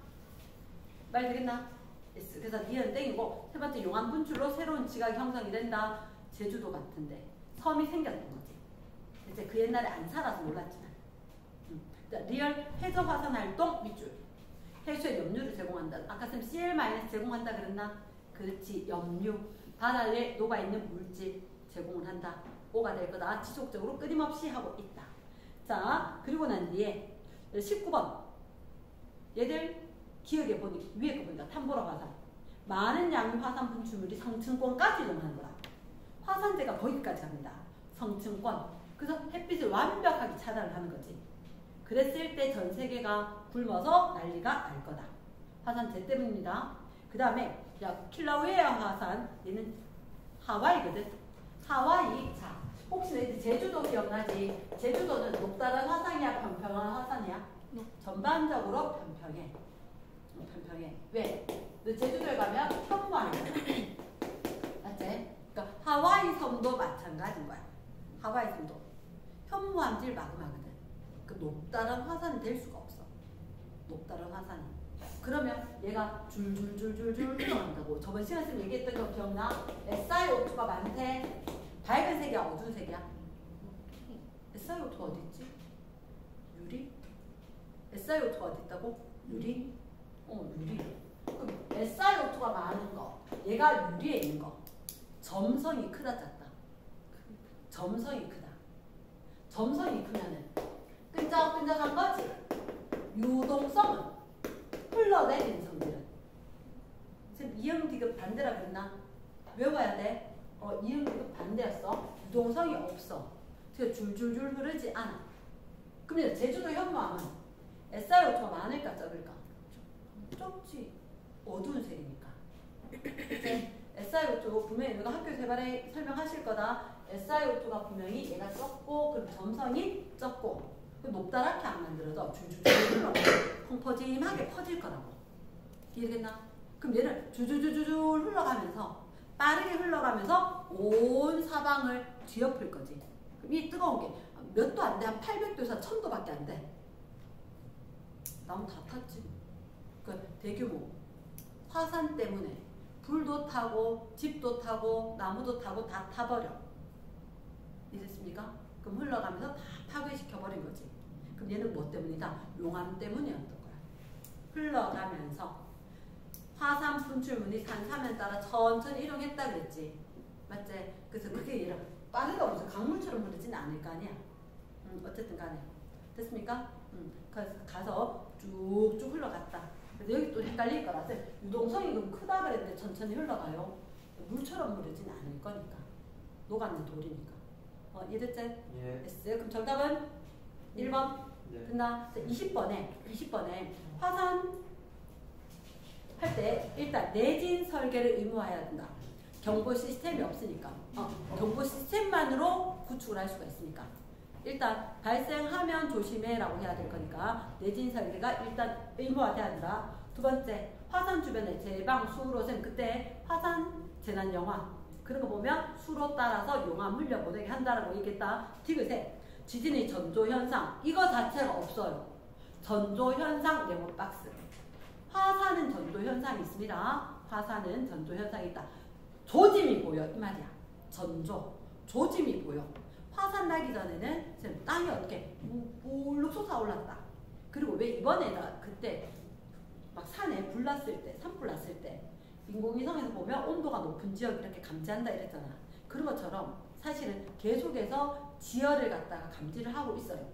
말 되겠나? yes. 그래서 니은 땡이고 세 번째 용암 분출로 새로운 지각이 형성이 된다. 제주도 같은데 섬이 생겼던 거지. 이제 그 옛날에 안 살아서 몰랐지만. 리얼 해저 화산 활동 밑줄. 해수에 염류를 제공한다. 아까 쌤 CL- 제공한다 그랬나? 그렇지. 염류. 바다에 녹아있는 물질 제공을 한다. O가 될 거다. 지속적으로 끊임없이 하고 있다. 자, 그리고 난 뒤에 19번. 얘들 기억에 보니 위에 거 보니까 탐보라 화산. 많은 양의 화산 분출물이 성층권까지 이동하는 거야. 화산재가 거기까지 갑니다. 성층권. 그래서 햇빛을 완벽하게 차단을 하는 거지. 그랬을 때 전 세계가 굶어서 난리가 날 거다. 화산재 때문입니다. 그 다음에 킬라우에아 화산. 얘는 하와이거든. 하와이. 자, 혹시 너희들 제주도 기억나지? 제주도는 높다란 화산이야? 평평한 화산이야? 전반적으로 평평해. 평평해. 왜? 너 제주도에 가면 현무암이거든. 맞지? 그러니까 하와이 섬도 마찬가지인 거야. 하와이 섬도 현무암질 마그마거든. 그 높다란 화산이 될 수가 없어. 높다란 화산이. 그러면 얘가 줄줄줄줄줄 흘러간다고. 저번 시간에 쌤 얘기했던 거 기억나? SiO2가 많대. 밝은 색이야? 어두운 색이야? SiO2 어디 있지? 유리? SiO2가 어디 있다고? 유리? 유리. 그럼 SiO2가 많은 거. 얘가 유리에 있는 거. 점성이 크다 작다? 점성이 크다. 점성이 크면은 끈적끈적한 거지. 유동성은 흘러내리는 성질은 줄줄줄 흐르지 않아. 그럼 제주도 현무암은 SiO2가 많을까 적을까? 적지. 어두운 색이니까. SiO2 분명히 누가 학교 개발에 설명하실 거다. SiO2가 분명히 얘가 적고 그럼 점성이 적고 높다랗게 안 만들어도 줄줄줄 흘러 펑퍼짐하게 퍼질 거라고. 이해되겠나? 그럼 얘는 줄줄줄줄 흘러가면서 빠르게 흘러가면서 온 사방을 뒤엎을 거지. 그럼 이 뜨거운 게 몇 도 안 돼. 한 800도에서 1000도밖에 안 돼. 나무 다 탔지. 그 대규모 화산 때문에 불도 타고 집도 타고 나무도 타고 다 타버려. 이해됐습니까? 그럼 흘러가면서 다 파괴시켜버린 거지. 그럼 얘는 뭐 때문이다? 용암 때문이었던 거야. 흘러가면서 화산 분출문이 산사면 따라 천천히 이동했다 그랬지. 맞지? 그래서 그게 얘랑 빠르다고 해서 강물처럼 흐르지는 않을 거 아니야. 어쨌든 간에. 됐습니까? 그래서 가서 쭉쭉 흘러갔다. 그래서 여기 또 헷갈릴 거라서 유동성이 좀 크다 그랬는데 천천히 흘러가요. 물처럼 흐르지는 않을 거니까. 녹았는 돌이니까. 이해됐지? 예. 됐어요. 그럼 정답은 1번. 네. 됐나? 20번에 화산 할 때 일단 내진 설계를 의무화해야 된다. 경보 시스템이 없으니까. 경보 시스템만으로 구축을 할 수가 있으니까. 일단 발생하면 조심해라고 해야 될 거니까 내진 설계가 일단 의무화돼야 된다. 두 번째, 화산 주변에 제방, 수로샘 그때 화산 재난 영화 그런 거 보면 수로 따라서 용암 흘려 보내게 한다라고 얘기했다. 디귿에 지진의 전조 현상 이거 자체가 없어요. 전조 현상 네모 박스. 화산은 전조 현상이 있습니다. 화산은 전조 현상이 있다. 조짐이 보여 이 말이야. 전조 조짐이 보여. 화산 나기 전에는 지금 땅이 어떻게 울룩 솟아올랐다. 그리고 왜 이번에다 그때 막 산에 불 났을 때 산불 났을 때 인공위성에서 보면 온도가 높은 지역 이렇게 감지한다 이랬잖아. 그런 것처럼 사실은 계속해서 지열을 갖다가 감지를 하고 있어요.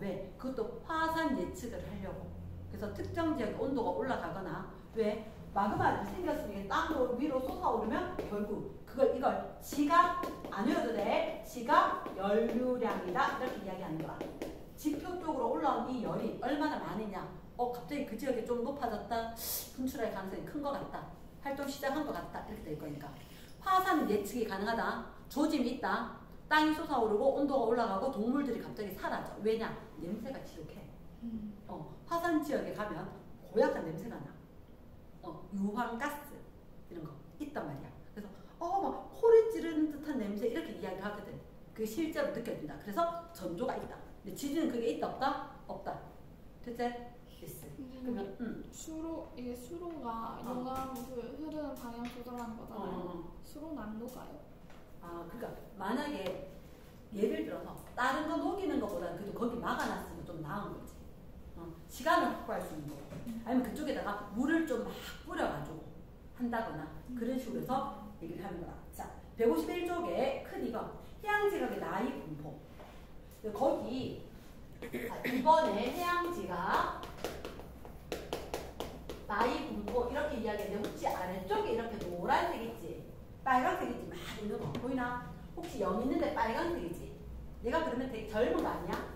왜? 그것도 화산 예측을 하려고. 그래서 특정 지역의 온도가 올라가거나 왜? 마그마가 생겼으니까 땅 위로 솟아오르면 결국 이걸 지각 아니어도 돼. 지각 연류량이다 이렇게 이야기하는 거야. 지표 쪽으로 올라온 이 열이 얼마나 많으냐. 갑자기 그 지역이 좀 높아졌다. 분출할 가능성이 큰 것 같다. 활동 시작한 것 같다. 이렇게 될 거니까. 화산은 예측이 가능하다. 조짐이 있다. 땅이 솟아오르고 온도가 올라가고 동물들이 갑자기 사라져. 왜냐? 냄새가 지독해. 화산 지역에 가면 고약한 냄새가 나. 유황가스 이런 거 있단 말이야. 그래서 막 코를 찌르는 듯한 냄새 이렇게 이야기를 하거든. 그게 실제로 느껴진다. 그래서 전조가 있다. 근데 지진은 그게 있다 없다? 없다. 됐지? 됐어. 그러면 이게 수로가 용암 흐르는 방향 조절하는 거잖아요. 수로는 안 녹아요. 그러니까 만약에 예를 들어서 다른 거 녹이는 것보다는 그래도 거기 막아놨으면 좀 나은 거지. 시간을 확보할 수 있는 거. 아니면 그쪽에다가 물을 좀 막 뿌려가지고 한다거나 그런 식으로 해서 얘기를 하는 거야. 자, 151쪽에 큰 이거 해양지각의 나이 분포. 거기 이번에 해양지각 나이 분포 이렇게 이야기했는데 혹시 아래쪽에 이렇게 노란색 있지? 빨간색 있지? 막 있는 거 보이나? 혹시 0 있는데 빨간색이지? 내가 그러면 되게 젊은 거 아니야?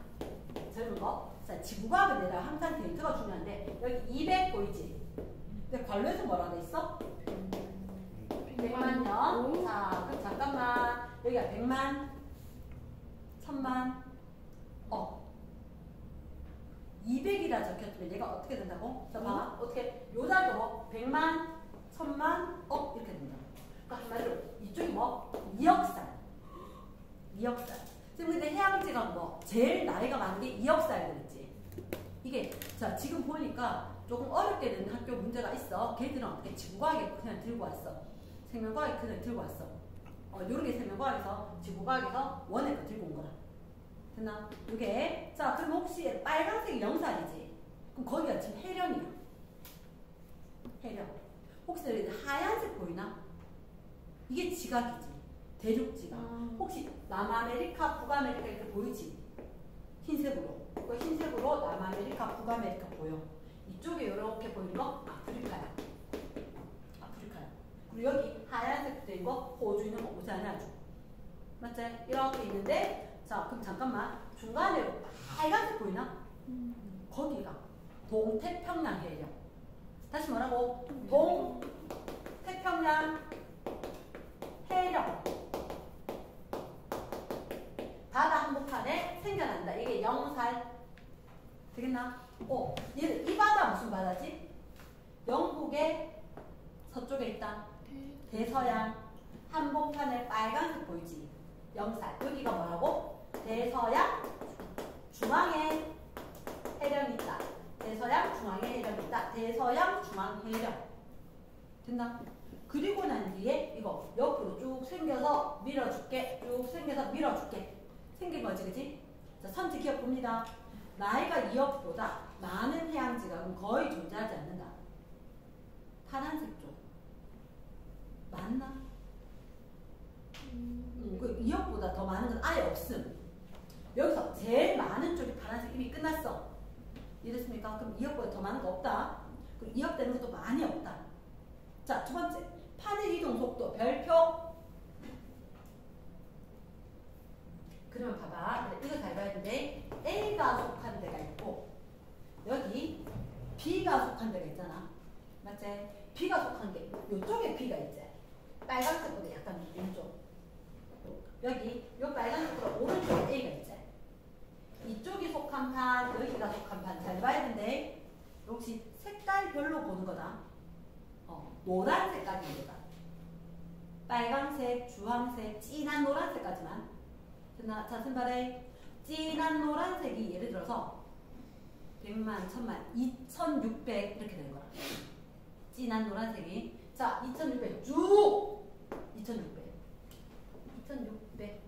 젊은 거? 자, 지구과학은 내가 항상 데이터가 중요한데 여기 200 보이지? 근데 관료에서 뭐라 돼 있어? 100만 년. 자, 그럼 잠깐만. 여기가 100만, 1000만, 200이라 적혔으면 얘가 어떻게 된다고? 자, 봐. 어떻게? 요 자리로 100만, 1000만, 이렇게 된다. 그러니까 한마디로 이쪽이 뭐? 2억 살. 2억 살. 지금 근데 해양지각 제일 나이가 많은 게 2억 살 그랬지. 이게, 자, 지금 보니까 조금 어렵게 된 학교 문제가 있어. 걔들은 어떻게 지구과학에 그냥 들고 왔어. 생명과학에 그냥 들고 왔어. 요런 게 생명과학에서, 지구과학에서 원에 거 들고 온 거라. 됐나? 이게, 자, 그럼 혹시 빨간색이 0살이지? 그럼 거기가 지금 해령이야. 해령. 혹시 하얀색 보이나? 이게 지각이지. 대륙지각. 혹시 남아메리카, 북아메리카 이렇게 보이지? 흰색으로. 그 흰색으로 남아메리카, 북아메리카 보여. 이쪽에 이렇게 보이는 거 아프리카야. 아프리카야. 그리고 여기 하얀색 된 거 호주 있는 거 오세아니아주. 맞지? 이렇게 있는데 자, 그럼 잠깐만. 중간에 빨간색 보이나? 거기가 동태평양 해령. 다시 뭐라고? 동태평양 해령. 바다 한복판에 생겨난다. 이게 영살. 되겠나? 얘는 이 바다 무슨 바다지? 영국의 서쪽에 있다. 대서양. 한복판에 빨간색 보이지? 영살. 여기가 뭐라고? 대서양 중앙에 해령이 있다. 대서양 중앙에 해령이 있다. 대서양 중앙 해령. 됐나? 그리고 난 뒤에 이거 옆으로 쭉 생겨서 밀어줄게. 쭉 생겨서 밀어줄게. 생긴 거지, 그지? 자, 선지 기억 봅니다. 나이가 2억보다 많은 해양지각은 거의 존재하지 않는다. 파란색 쪽. 맞나? 그 2억보다 더 많은 건 아예 없음. 여기서 제일 많은 쪽이 파란색 이미 끝났어. 이해됐습니까? 그럼 2억보다 더 많은 거 없다. 그럼 2억 되는 것도 많이 없다. 자, 두 번째. 판의 이동 속도 별표. 그러면 봐봐. 이거 잘 봐야 되는데 A가 속한 데가 있고 여기 B가 속한 데가 있잖아. 맞지? B가 속한 게 이쪽에 B가 있지. 빨간색보다 약간 왼쪽. 여기 요 빨간색보다 오른쪽에 A가 있지. 이쪽이 속한 판, 여기가 속한 판 잘 봐야 되는데 혹시 색깔별로 보는 거다. 노란색까지 보는 거다. 빨간색, 주황색, 진한 노란색까지만. 됐나? 자, 선발에 진한 노란색이 예를 들어서 100만, 1000만, 2600 이렇게 되는 거야. 진한 노란색이. 자, 2600 쭉! 2600. 2600.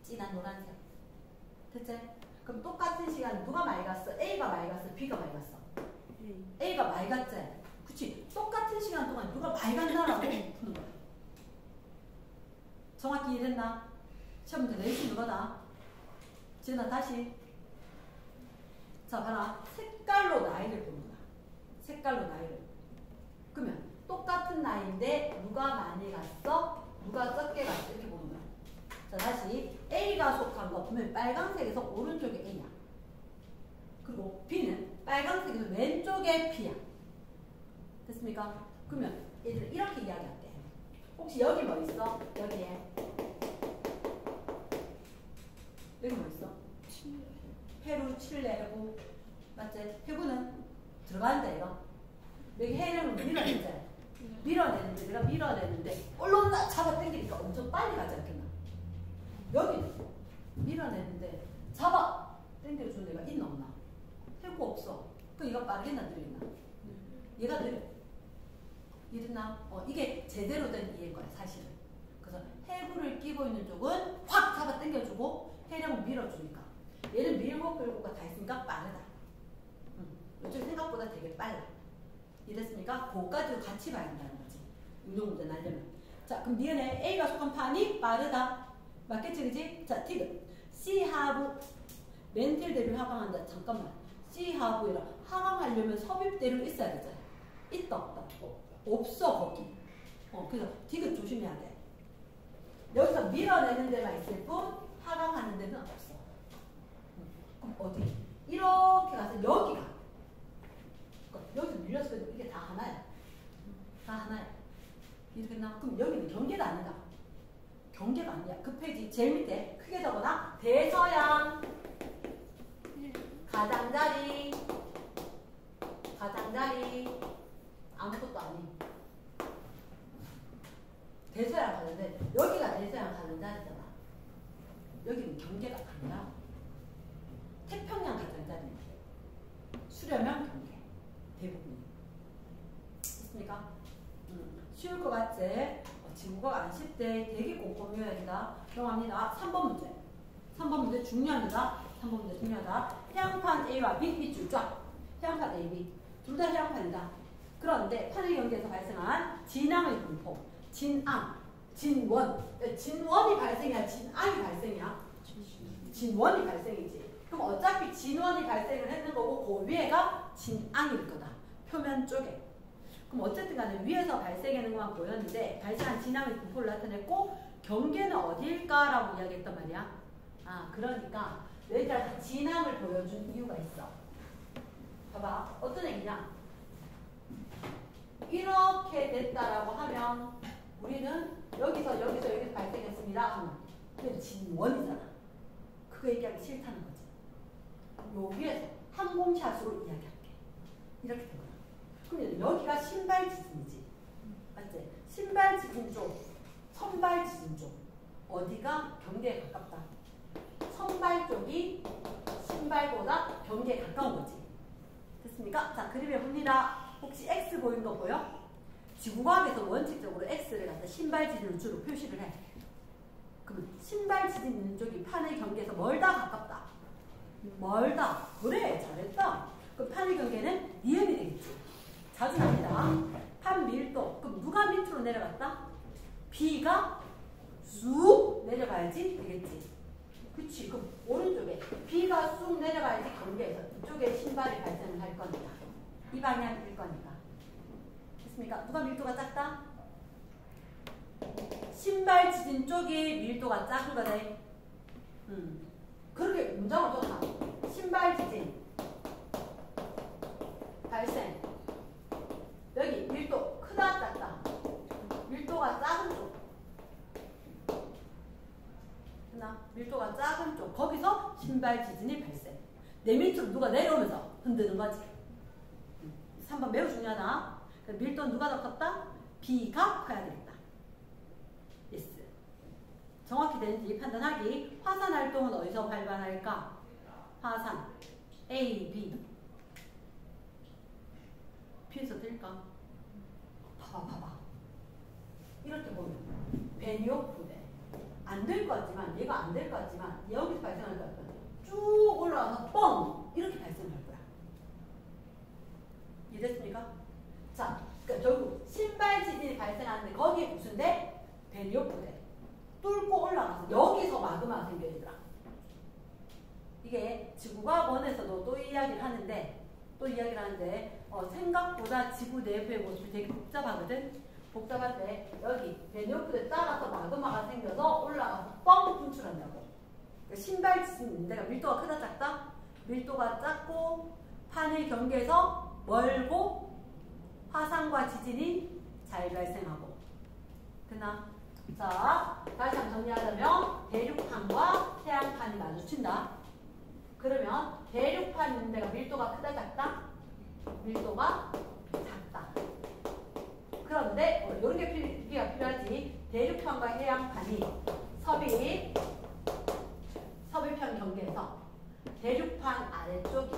진한 노란색. 됐지? 그럼 똑같은 시간 누가 맑았어? A가 맑았어? B가 맑았어? A가 맑았지? 그치? 똑같은 시간 동안 누가 맑았나라고 푸는 거야. 정확히 이해됐나? 시험 문제 내신 누가다? 지은아 다시. 자, 봐라. 색깔로 나이를 보는 거야. 색깔로 나이를. 그러면 똑같은 나이인데 누가 많이 갔어? 누가 적게 갔어? 이렇게 보는 거야. 자, 다시 A가 속한 거 보면 빨간색에서 오른쪽에 A야. 그리고 B는 빨간색에서 왼쪽에 B야. 됐습니까? 그러면 얘들 이렇게 이야기할게. 혹시 여기 뭐 있어? 여기에 여기 뭐 있어? 페루, 칠레, 해구. 맞지? 해구는 들어가는데 이거. 여기 해령은 밀어내지. 밀어내는데 내가 밀어내는데 올라온다 잡아 당기니까 엄청 빨리 가지 않겠나? 여기는 밀어내는데 잡아 당겨주는 애가 있나 없나? 해구 없어. 그럼 얘가 빠르겠나 느리겠나? 얘가 느려. 이랬나? 이게 제대로 된 이해인 거야 사실은. 그래서 해구를 끼고 있는 쪽은 확 잡아 당겨주고 해령은 밀어주니까 얘는 밀고 끌고가 다 있으니까 빠르다. 요즘 생각보다 되게 빨라. 이랬습니까? 그거까지도 같이 봐야 된다는 거지. 운동문제 날려면. 자, 그럼 니은에 A가 속한 판이 빠르다. 맞겠지, 그지? 자, 티그. C 하부. 멘틸 대류 하강한다. 잠깐만. C 하부이라 하강하려면 섭입대류 있어야 되잖아. 있다, 없다? 없어, 거기. 그래서 티그 조심해야 돼. 여기서 밀어내는 데만 있을 뿐 하강하는 데는 없어. 그럼 어디? 이렇게 가서 여기가. 여기서 밀렸을 때도 이게 다 하나야. 다 하나야. 이렇게 나 그럼 여기는 경계가 아니다. 경계가 아니야. 그 페이지 제일 밑에 크게 적어놔. 대서양 가장자리 가장자리 아무것도 아니. 대서양 가는데 여기가 대서양 가는 자리잖아. 여기는 경계가 아니야. 태평양 가장자리 수려면 경계. 대부분이. 있습니까? 쉬울 것 같지? 지구가 안 쉴 때 되게 꼼꼼히 해야 된다. 정합니다. 3번 문제. 3번 문제 중요합니다. 3번 문제 중요하다. 해양판 A와 B 밑줄 쫙. 해양판 A, B. 둘 다 해양판이다. 그런데 판의 경계에서 발생한 진앙의 분포. 진앙, 진원. 진원이 발생이야? 진앙이 발생이야? 진원이 발생이지. 그럼 어차피 진원이 발생을 했는 거고 그 위에가 진앙일 거다. 표면 쪽에. 그럼 어쨌든 간에 위에서 발생하는 것만 보였는데 발생한 진앙의 분포를 나타냈고 경계는 어디일까라고 이야기했단 말이야. 그러니까 여기다 진항을 보여준 이유가 있어. 봐봐. 어떤 얘기냐? 이렇게 됐다라고 하면 우리는 여기서 발생했습니다 하면 그게 진원이잖아. 그거 얘기하기 싫다는 거지. 요 위에서 항공샷으로 이야기할게. 이렇게 되거나. 그럼 여기가 신발 지진이지. 맞지? 신발 지진 쪽, 선발 지진 쪽. 어디가 경계에 가깝다. 선발 쪽이 신발보다 경계에 가까운 거지. 됐습니까? 자, 그림에 봅니다. 혹시 X 보이는 거 보여? 지구과학에서 원칙적으로 X를 갖다 신발 지진을 주로 표시를 해. 그럼 신발 지진 있는 쪽이 판의 경계에서 멀다 가깝다. 멀다. 그래, 잘했다. 그럼 판의 경계는 니은이 되겠지. 자주 납니다. 판 밀도. 그럼 누가 밑으로 내려갔다? B가 쑥 내려가야지 되겠지. 그치. 그럼 오른쪽에 B가 쑥 내려가야지 경계에서 이쪽에 신발이 발생을 할 거니까. 이 방향일 거니까. 됐습니까? 누가 밀도가 작다? 신발 지진 쪽이 밀도가 작은 거네. 그렇게 문장을 써놔. 신발 지진 발생. 여기 밀도 크다 작다. 밀도가 작은 쪽. 밀도가 작은 쪽. 거기서 신발 지진이 발생. 내 밑으로 누가 내려오면서 흔드는 거지. 3번 매우 중요하다. 밀도는 누가 더 컸다? B가 커야 되겠다. 예스. 정확히 되는지 판단하기. 화산 활동은 어디서 발발할까? 화산 A, B. B에서 될까? 봐봐. 이렇게 보면 베니오프대. 안 될 것 같지만, 얘가 안 될 것 같지만, 여기서 발생할 것 같거든. 쭉 올라와서 뻥! 이렇게 발생할 거야. 이해됐습니까? 자, 그러니까 결국 신발 지진이 발생하는데 거기에 무슨 대? 베니오프대. 뚫고 올라가서 여기서 마그마가 생겨있더라. 이게 지구과학원에서도 또 이야기를 하는데 생각보다 지구 내부의 모습이 되게 복잡하거든. 복잡한데 여기 베니오프대 따라서 마그마가 생겨서 올라가서 뻥 분출한다고. 그러니까 신발 지진 내가 밀도가 크다 작다? 밀도가 작고 판의 경계에서 멀고 화산과 지진이 잘 발생하고. 됐나? 자, 다시 한번 정리하자면 대륙판과 해양판이 마주친다. 그러면 대륙판 있는 데가 밀도가 크다 작다? 밀도가 작다. 그런데 이런 게 필요하지. 대륙판과 해양판이 서비편 경계에서 대륙판 아래쪽이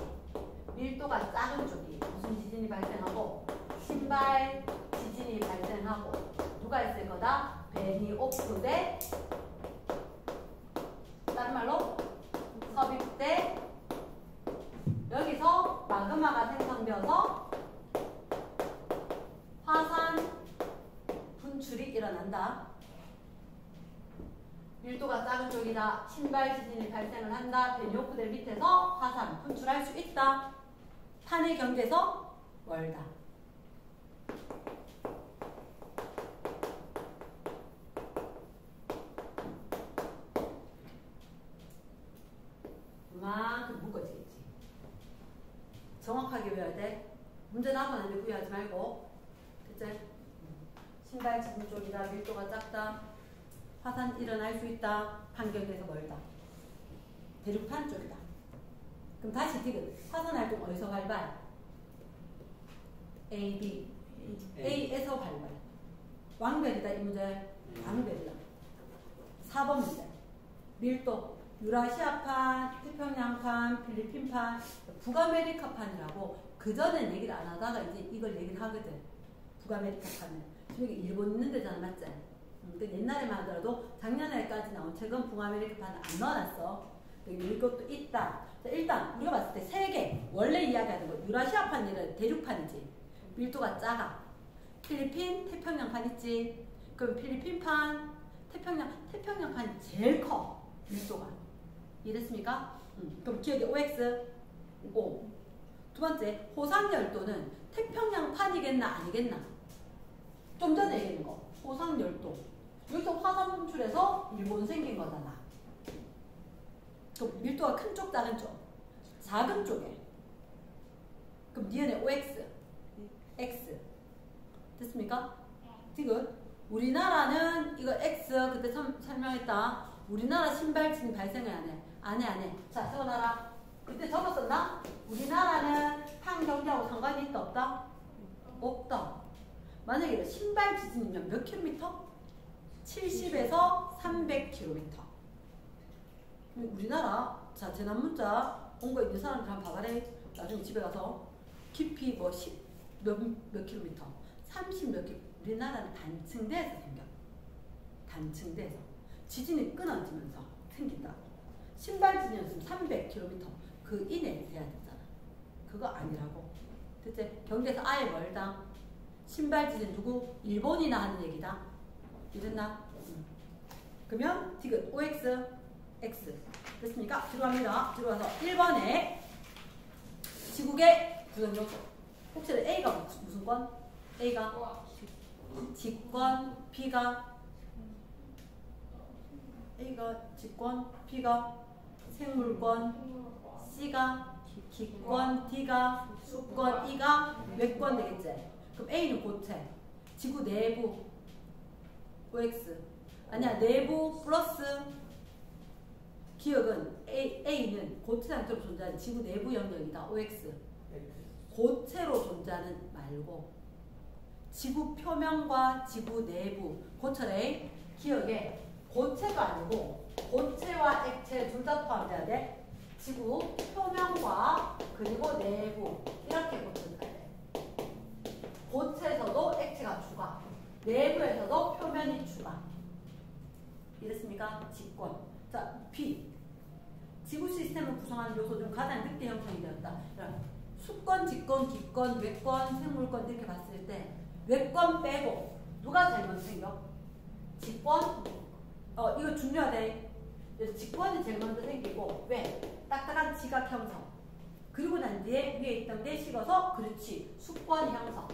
밀도가 작은 쪽이 무슨 지진이 발생하고 신발 지진이 발생하고 누가 있을 거다? 베니오프대 다른 말로 서비대 여기서 마그마가 생성되어서 화산 분출이 일어난다. 밀도가 작은 쪽이다. 신발 지진이 발생을 한다. 베니오프대 밑에서 화산 분출할 수 있다. 판의 경계에서 멀다. 그만큼 묶어지겠지. 정확하게 외워야 돼. 문제 나왔는데 후회하지 말고. 됐지? 신발 지진 쪽이다. 밀도가 작다. 화산 일어날 수 있다. 판경계에서 멀다. 대륙판 쪽이다. 그럼 다시 디귿. 화산 활동 어디서 발발? A, B. A에서 발발. 왕별이다 이 문제. 왕별이다. 4번 문제. 밀도. 유라시아판, 태평양판, 필리핀판, 북아메리카판이라고 그전엔 얘기를 안 하다가 이제 이걸 얘기를 하거든. 북아메리카판은. 지금 이게 일본 있는 데잖아, 맞지? 옛날에만 하더라도 작년에까지 나온 책은 북아메리카판을 안 넣어놨어. 이것도 있다. 자, 일단 우리가 봤을 때 세 개. 원래 이야기하는 거. 유라시아판이란 대륙판이지. 밀도가 작아. 필리핀, 태평양판 있지. 그럼 필리핀판, 태평양판이 제일 커. 밀도가. 이해됐습니까? 그럼 기억에 OX 5. 두 번째, 호상열도는 태평양판이겠나 아니겠나? 좀 전에 얘기한 거. 호상열도. 여기서 화산 분출해서 일본 생긴 거잖아. 그럼 밀도가 큰 쪽, 작은 쪽? 작은 쪽에. 그럼 니은의 OX, X. 됐습니까? 지금 우리나라는 이거 X 그때 설명했다. 우리나라 신발진 발생을 안 해. 안 해. 자, 적어놔라. 그때 적었었나? 우리나라는 판경제하고 상관이 있다, 없다? 없다. 만약에 신발 지진이면 몇 킬로미터? 70에서 300km. 우리나라, 자, 재난 문자 온 거 있는 사람들 한번 봐봐래. 나중에 집에 가서 깊이 뭐 10 몇 킬로미터, 30 몇 킬로미터. 우리나라는 단층대에서 생겨. 단층대에서. 지진이 끊어지면서 생긴다. 신발 지진이었으면 300km 그 이내에 돼야 되잖아. 그거 아니라고. 대체 경계에서 아예 멀다. 신발 지진 누구? 일본이나 하는 얘기다. 이랬나? 그러면 디귿 OX, X. 됐습니까? 들어갑니다. 들어가서 1번에 지국의 구성요소. 혹시 A가 무슨 권? A가 직권, B가 A가 직권, B가 생물권, C가 기권, D가 수권, E가 외권 되겠지? 그럼 A는 고체, 지구 내부 OX. 아니야, 내부 플러스 기억은 A는 고체 상태로 존재하는 지구 내부 영역이다. OX. 고체로 존재하는 말고 지구 표면과 지구 내부. 고철의 기억에 고체가 아니고 고체와 액체 둘 다 포함돼야 돼. 지구 표면과 그리고 내부 이렇게 고쳐줘야 돼. 고체에서도 액체가 추가, 내부에서도 표면이 추가. 이랬습니까? 직권. 자, B. 지구 시스템을 구성하는 요소 중 가장 늦게 형성이 되었다. 수권, 직권, 기권, 외권, 생물권 이렇게 봤을 때 외권 빼고 누가 제일 먼저 생겨? 직권? 이거 중요하대. 그래서 직권이 제일 먼저 생기고 왜? 딱딱한 지각 형성. 그리고 난 뒤에 위에 있던 게 식어서 그렇지. 수권 형성.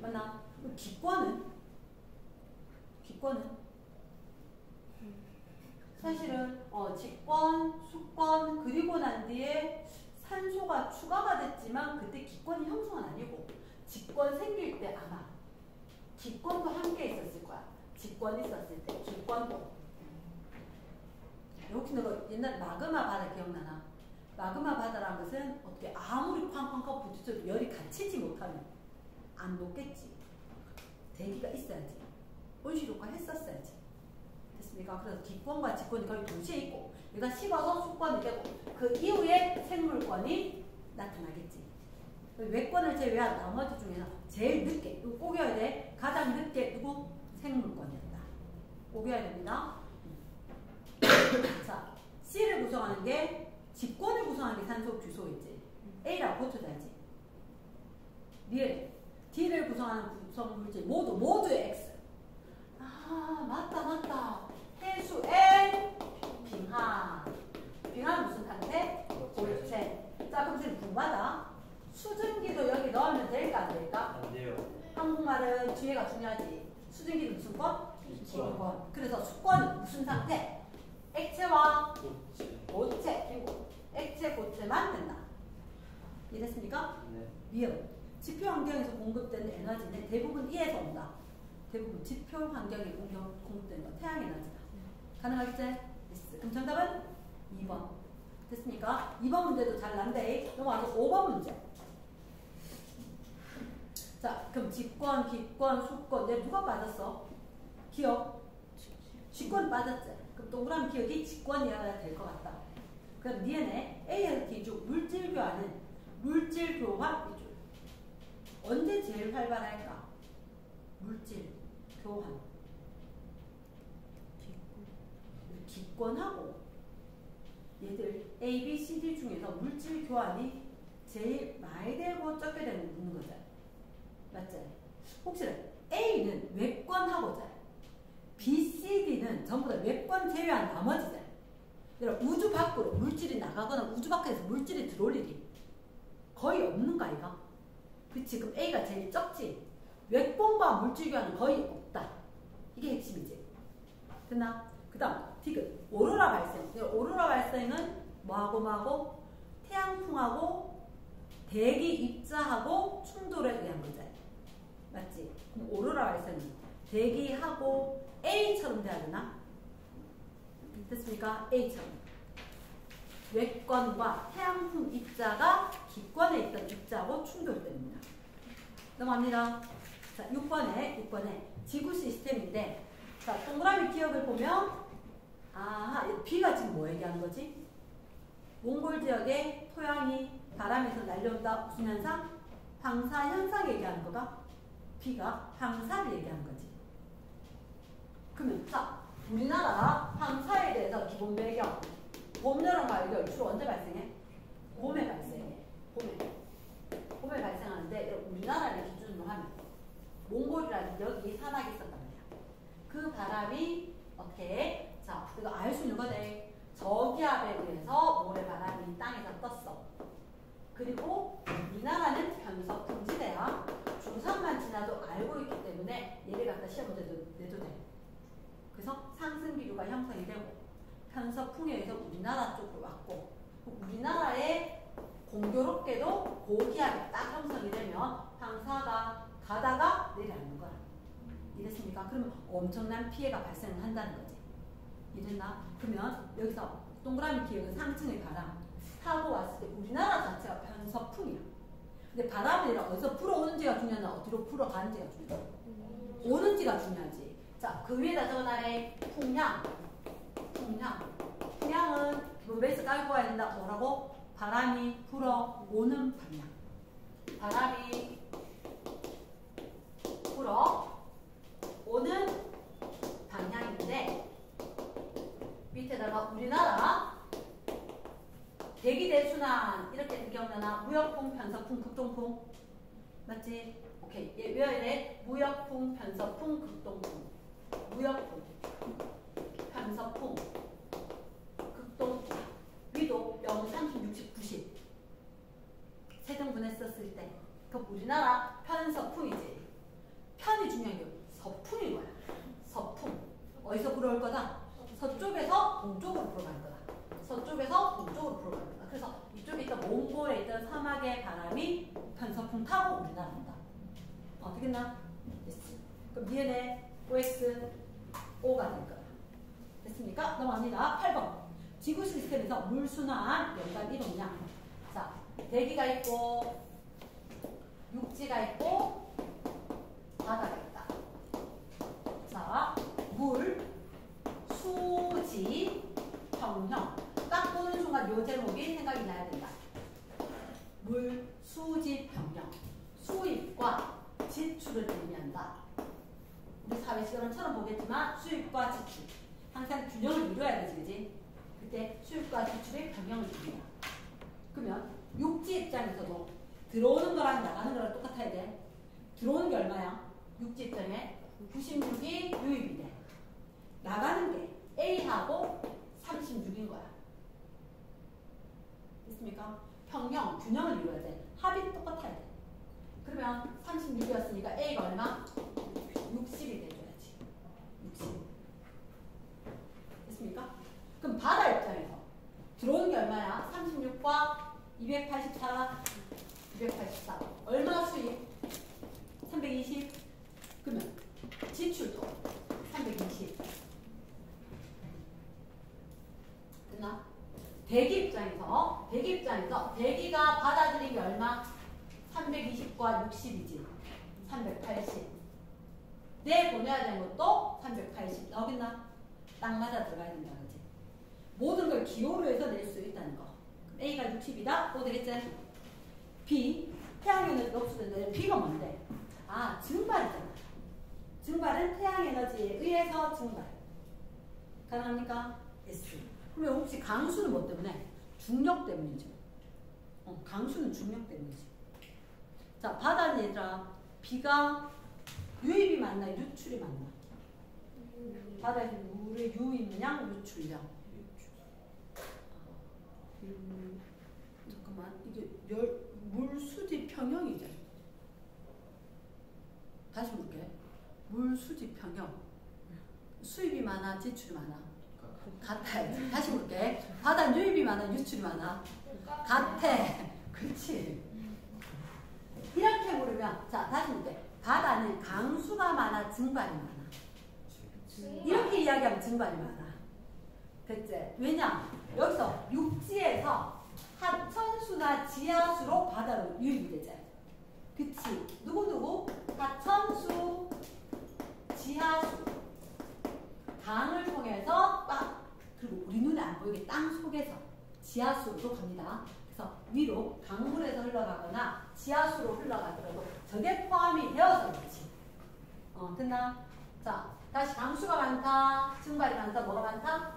맞나? 기권은? 사실은 직권, 수권 그리고 난 뒤에 산소가 추가가 됐지만 그때 기권이 형성은 아니고 직권 생길 때 아마 기권도 함께 있었을 거야. 직권 있었을 때 기권도. 혹시 너 옛날 마그마 바다 기억나나? 마그마 바다라는 것은 어떻게 아무리 쾅쾅쾅 부딪혀도 열이 갇히지 못하면 안 녹겠지. 대기가 있어야지. 온실 효과 했었어야지. 됐습니까? 그래서 기권과 직권이 거의 동시에 있고 얘가 식어서 수권이 되고 그 이후에 생물권이 나타나겠지. 외권을 제외한 나머지 중에서 제일 늦게, 이거 꼭여야 돼. 가장 늦게 누구? 생물권이었다. 꼭여야 됩니다. 자, C를 구성하는 게 직권을 구성하는 게 산소 규소이지. A라고 고쳐줘야지. 리얼. D를 구성하는 구성 물질 모두의 X. 아, 맞다. 해수 N, 빙하. 빙하는 무슨 상태? 고체. 자, 그럼 지금 궁금하다. 수증기도 여기 넣으면 될까 안 될까? 안 돼요. 한국말은 뒤에가 중요하지. 수증기는 무슨 권? 기권. 그래서 수권은 무슨 상태? 액체와 고체. 그리고 액체, 고체만 된다. 이해됐습니까? 네. 미음. 지표 환경에서 공급되는 에너지는 대부분 E에서 온다. 대부분 지표 환경에 공급되는 건 태양 에너지다. 가능하겠지? yes. 그럼 정답은 2번. 됐습니까? 2번 문제도 잘 난데 넘어가서 5번 문제. 자, 그럼 직권, 기권, 수권 얘 누가 빠졌어? 기억? 직권 빠졌지? 그럼 동그란 기억이 직권이어야 될 것 같다. 그럼 니은에 A에서 D중 물질 교환은 물질 교환 위주. 언제 제일 활발할까? 물질 교환. 기권하고 얘들 A, B, C, D 중에서 물질 교환이 제일 많이 되고 적게 되는 묻는 거죠. 맞지? 혹시 A는 외권하고자 B, C, D는 전부 다 외권 제외한 나머지잖아. 그러니까 우주 밖으로 물질이 나가거나 우주 밖에서 물질이 들어올 일이 거의 없는 거 아이가? 그치? 그럼 A가 제일 적지? 외권과 물질 교환은 거의 없다. 이게 핵심이지. 됐나? 그 다음 디귿. 오로라 발생. 오로라 발생은 뭐하고 태양풍하고 대기 입자하고 충돌에 의한 거지. 맞지? 그럼 오로라 발생은 대기하고 A처럼 돼야 되나? 됐습니까? A처럼. 외권과 태양풍 입자가 기권에 있던 입자하고 충돌됩니다. 넘어갑니다. 자, 6번에 지구 시스템인데, 자, 동그라미 기억을 보면, B가 지금 뭐 얘기하는 거지? 몽골 지역에 토양이 바람에서 날려온다. 무슨 현상? 황사 현상 얘기하는 거가? B가 황사를 얘기하는 거지. 그러면, 자, 우리나라 황사에 대해서 기본 배경. 봄, 여름, 가을, 겨울 주로 언제 발생해? 봄에 발생해. 봄에 발생하는데 우리나라를 기준으로 하면 몽골이라는 여기 산악이 있었단 말이야. 그 바람이 어떻게? 자, 이거 알 수 있는 거지. 저기압에 의해서 모래바람이 땅에서 떴어. 그리고 우리나라는 편서 풍지대야. 중3만 지나도 알고 있기 때문에 얘를 갖다 시험 문제도 내도 돼. 그래서 상승기류가 형성이 되고 편서풍에 의해서 우리나라 쪽으로 왔고, 우리나라에 공교롭게도 고기압이 딱 형성이 되면 황사가 가다가 내려앉는 거야. 이랬습니까? 그러면 엄청난 피해가 발생을 한다는 거지. 이랬나? 그러면 여기서 동그라미 기억은 상층의 바람 타고 왔을 때 우리나라 자체가 편서풍이야. 근데 바람이 어디서 불어오는지가 중요하나 어디로 불어가는지가 중요해. 오는지가 중요하지. 자, 그 위에다 적어놔래. 풍향은 기본 베이스 깔고 가야 된다. 뭐라고? 바람이 불어오는 방향. 바람이 불어오는 방향인데, 밑에다가 우리나라 대기대순환 이렇게 기억나나? 무역풍, 편서풍, 극동풍. 맞지? 오케이. 얘 외워야 돼. 무역풍, 편서풍, 극동풍. 무역풍, 편서풍, 극동풍. 위도 0, 30, 60, 90. 세등분했었을 때. 그럼 우리나라 편서풍이지. 편이 중요한 게 서풍인 거야. 서풍. 어디서 불어올 거다? 서쪽에서 동쪽으로 불어갈 거다. 서쪽에서 동쪽으로 불어갈 거다. 그래서 이쪽에 있던 몽골에 있던 사막의 바람이 편서풍 타고 우리나라 온다. 되겠나? 됐지. 그럼 DNA, OX, O가 될 거다. 됐습니까? 넘어갑니다. 8번. 지구 시스템에서 물순환 연간 이동량. 자, 대기가 있고, 육지가 있고, 바다가 있다. 자, 물, 수지, 평형. 딱 보는 순간 요 제목이 생각이 나야 된다. 물, 수지, 평형. 수입과 지출을 의미한다. 우리 사회시간처럼 보겠지만 수입과 지출. 항상 균형을 이루어야 되지, 그지? 그때 수입과 지출의 평형을 이루어야. 그러면 육지 입장에서도 들어오는 거랑 나가는 거랑 똑같아야 돼. 들어오는 게 얼마야? 육지 입장에 96이 유입이 돼. 나가는 게 A하고 36인 거야. 됐습니까? 평형, 균형을 이루어야 돼. 합이 똑같아야 돼. 그러면 36이었으니까 A가 얼마? 60이 돼줘야지. 60. 됐습니까? 그럼 바다 입장에서 들어오는 게 얼마야? 36과 284, 284. 얼마 수입? 320. 그러면 지출도 320. 됐나? 대기 입장에서 대기가 받아들인 게 얼마? 320과 60이지. 380. 내보내야 되는 것도 380. 나오겠나? 딱 맞아 들어가야 된다. 그지? 모든 걸 기호로 해서 낼 수 있다는 거. A가 60이다. 또 되겠지? B. 태양에너지 없어졌는데 B가 뭔데? 증발이잖아. 증발은 태양에너지에 의해서 증발. 가능합니까? S. 그러면 혹시 강수는 뭐 때문에? 중력 때문이죠. 강수는 중력 때문이지. 자, 바다는 얘들아, 비가 유입이 많나 유출이 많나? 바다에서 물의 유입량, 유출량. 잠깐만, 이게 물수지 평형이죠. 다시 볼게. 물수지 평형. 수입이 많아, 지출이 많아? 같아요. 다시 볼게. 바다는 유입이 많아, 유출이 많아? 같아. 그렇지. 이렇게 물으면, 자, 다시 볼게. 바다는 강수가 많아, 증발이 많아? 이렇게 이야기하면 증발이 많아. 됐지? 왜냐? 여기서 육지에서 하천수나 지하수로 바다로 유입이 되지. 그치? 누구누구? 하천수, 지하수. 강을 통해서 그리고 우리 눈에 안 보이게 땅 속에서 지하수로 갑니다. 그래서 위로 강물에서 흘러가거나 지하수로 흘러가더라도 저게 포함이 되어서 그렇지. 됐나? 자, 다시 강수가 많다, 증발이 많다, 뭐가 많다?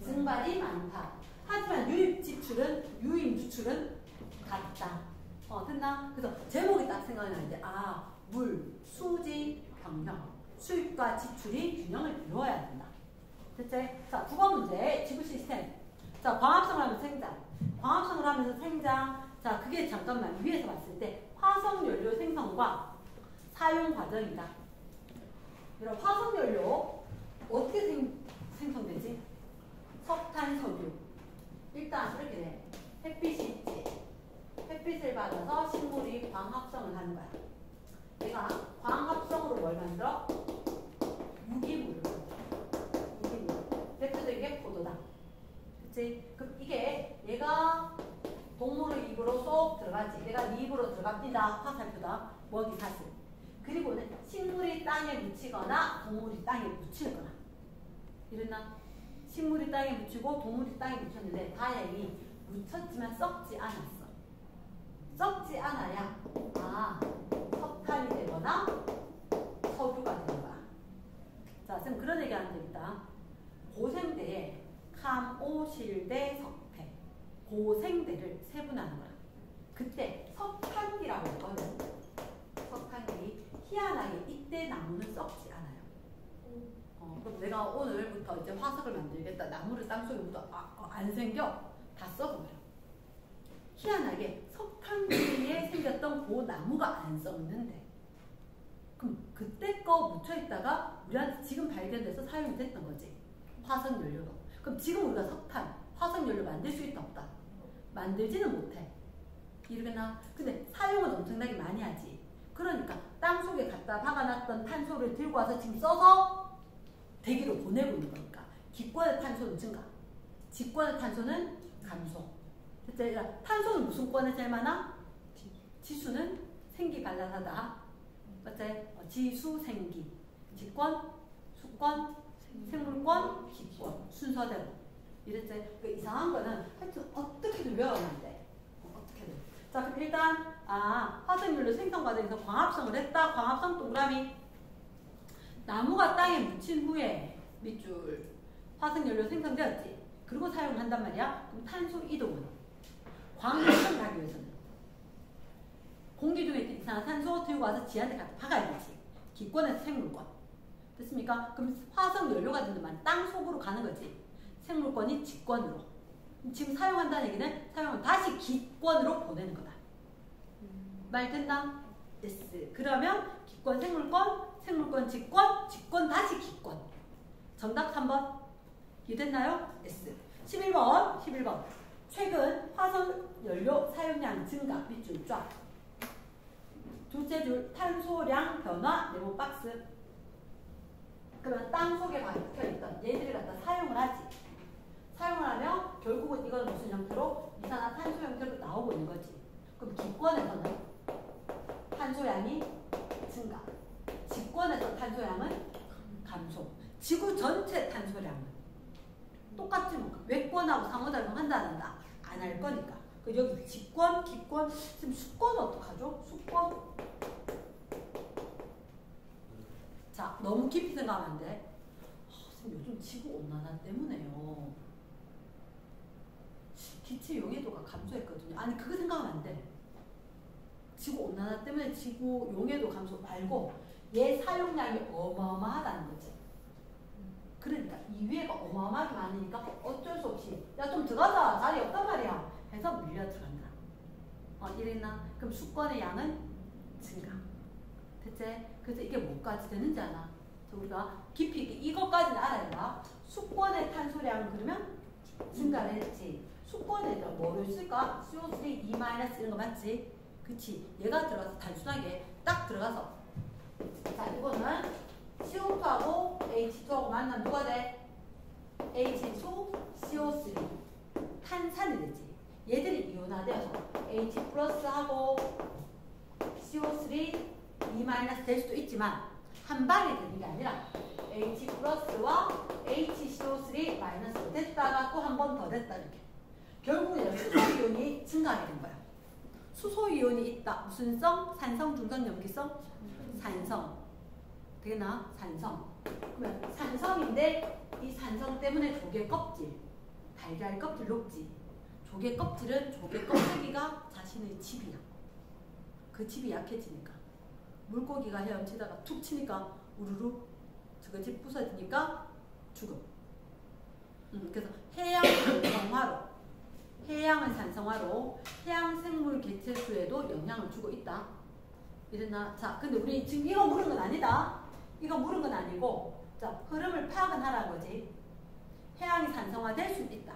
증발이 많다. 하지만 유입 지출은, 유입 유출은 같다. 됐나? 그래서 제목이 딱 생각이 나는데, 물, 수지, 병력. 수입과 지출이 균형을 이루어야 된다. 됐지? 자, 9번 문제, 지구 시스템. 자, 광합성을 하면서 생장. 광합성을 하면서 생장. 자, 그게 잠깐만 위에서 봤을 때 화석연료 생성과 사용 과정이다. 이런 화석연료 어떻게 생성되지? 석탄, 석유. 일단 이렇게 돼. 햇빛이 있지. 햇빛을 받아서 식물이 광합성을 하는 거야. 내가 광합성으로 뭘 만들어? 유기물을 만들어. 유기물. 대표적인 게 포도다. 그치? 그럼 이게 얘가 동물의 입으로 쏙 들어가지. 얘가 네 입으로 들어갑니다. 화살표다. 먹이 사슬. 그리고는 식물이 땅에 묻히거나 동물이 땅에 묻히거나. 이랬나? 식물이 땅에 묻히고 동물이 땅에 묻혔는데 다행히 묻혔지만 썩지 않았어. 썩지 않아야 석탄이 되거나 석유가 되는 거야. 자, 선생님 그런 얘기 하면 되겠다. 고생대에 감오실대 석패 고생대를 세분하는 거야. 그때 석탄기라고 했거든. 석탄기. 희한하게 이때 나무는 썩지 않아요. 그럼 내가 오늘부터 이제 화석을 만들겠다. 나무를 땅속에 묻어 안 생겨. 다 썩어버려. 희한하게 석탄기에 생겼던 그 나무가 안 썩는데, 그럼 그때 거 묻혀있다가 우리한테 지금 발견돼서 사용이 됐던 거지. 화석연료로. 그럼 지금 우리가 석탄, 화석연료 만들 수 있다 없다? 만들지는 못해. 이러겠나? 근데 사용은 엄청나게 많이 하지. 그러니까 땅속에 갖다 박아놨던 탄소를 들고 와서 지금 써서 대기로 보내고 있는 거니까 기권의 탄소는 증가, 지권의 탄소는 감소. 탄소는 무슨 권에 제일 많아? 지수는 생기 발랄하다. 맞지? 지수, 생기. 지권, 수권, 생물권, 기권. 순서대로. 이랬지? 그 이상한 거는 하여튼 어떻게든 외워야 돼. 어떻게든. 자, 그럼 일단 화석연료 생성 과정에서 광합성을 했다. 광합성 동그라미. 나무가 땅에 묻힌 후에 밑줄 화석연료 생성되었지. 그리고 사용을 한단 말이야. 그럼 탄소 이동은 광합성을 하기 위해서는 공기 중에 이산화탄소 들고 와서 지한테 갖다 박아야 되지. 기권에서 생물권. 됐습니까? 그럼 화석연료가 된다면 땅 속으로 가는 거지. 생물권이 직권으로. 지금 사용한다는 얘기는 사용은 다시 기권으로 보내는 거다. 말 됐나? yes. 그러면 기권 생물권, 생물권 직권, 직권 다시 기권. 정답 3번. 이해됐나요? yes. 11번. 최근 화석연료 사용량 증가. 밑줄 쫙. 둘째 줄 탄소량 변화 네모 박스. 그러면 땅 속에 박혀있던 얘들을 갖다 사용을 하지. 사용을 하면 결국은 이건 무슨 형태로? 이산화탄소 형태로 나오고 있는 거지. 그럼 기권에서는 탄소량이 증가. 직권에서 탄소량은 감소. 지구 전체 탄소량은 똑같지 뭐. 외권하고 상호작용 한다 안 한다? 안 할 거니까. 여기 직권, 기권, 지금 수권 어떡하죠? 수권. 자, 너무 깊이 생각하면 안 돼. 선생님 요즘 지구온난화 때문에요. 기체 용해도가 감소했거든요. 아니 그거 생각하면 안 돼. 지구온난화 때문에 지구 용해도 감소 말고 얘 사용량이 어마어마하다는 거지. 그러니까 이 위에가 어마어마하게 많으니까 어쩔 수 없이 야 좀 들어가자. 자리 없단 말이야. 해서 밀려 들어간다. 이랬나? 그럼 수권의 양은 증가. 됐지? 그래서 이게 뭐까지 되는지 아나? 우리가 깊이 이것까지는 알아야 된다. 수권의 탄소량은 그러면 증가를 했지. 수권에다 뭐를 쓸까? CO3, E- 이런 거 맞지? 그치? 얘가 들어가서 단순하게 딱 들어가서 자 이거는 CO2하고 H2하고 만나면 누가 돼? H2, CO3 탄산이 되지. 얘들이 이온화되어서 H 플러스하고 CO3, E- 될 수도 있지만 한 방에 되는 게 아니라 H 플러스와 HCO3 마이너스로 됐다가 또 한 번 더 됐다 이렇게. 결국은 수소이온이 증가하게 된 거야. 수소이온이 있다. 무슨 성? 산성, 중성, 염기성? 산성. 되나? 산성. 그러면 산성인데 이 산성 때문에 조개 껍질, 달걀 껍질 녹지. 조개 껍질은 조개 껍데기가 자신의 집이야. 그 집이 약해지니까. 물고기가 헤엄치다가 툭 치니까 우르르 저거 집 부서지니까 죽어. 그래서 해양 산성화로 해양은 산성화로 해양 생물 개체수에도 영향을 주고 있다. 이랬나? 자, 근데 우리 지금 이거 물은 건 아니다. 이거 물은 건 아니고, 자, 흐름을 파악은 하라는 거지. 해양이 산성화될 수 있다.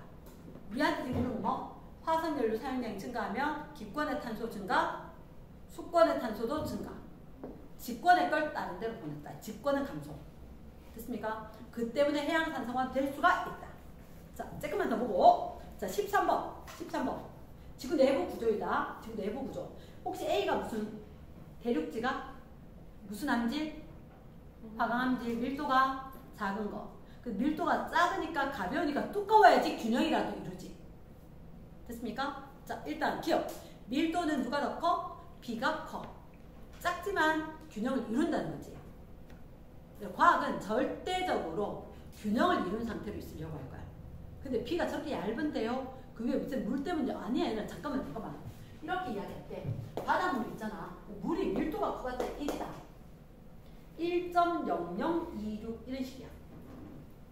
우리한테 지금 물은 뭐? 화석연료 사용량이 증가하면 기권의 탄소 증가, 수권의 탄소도 증가. 직권의 걸 다른 데로 보냈다. 직권은 감소. 됐습니까? 그 때문에 해양 산성화 될 수가 있다. 자, 조금만 더 보고. 자, 13번. 지구 내부 구조이다. 지구 내부 구조. 혹시 A가 무슨 대륙지가? 무슨 암질? 화강암질. 밀도가 작은 거. 그 밀도가 작으니까 가벼우니까 두꺼워야지 균형이라도 이루지. 됐습니까? 자, 일단 기억. 밀도는 누가 더 커? B가 커. 작지만 균형을 이룬다는 거지. 과학은 절대적으로 균형을 이룬 상태로 있으려고 할 거야. 근데 B가 저렇게 얇은데요? 그게 무슨 물 때문에 아니야. 잠깐만. 이렇게 이야기할 때 바닷물 있잖아. 물이 밀도가 커봤자 1이다. 1.0026 이런 식이야.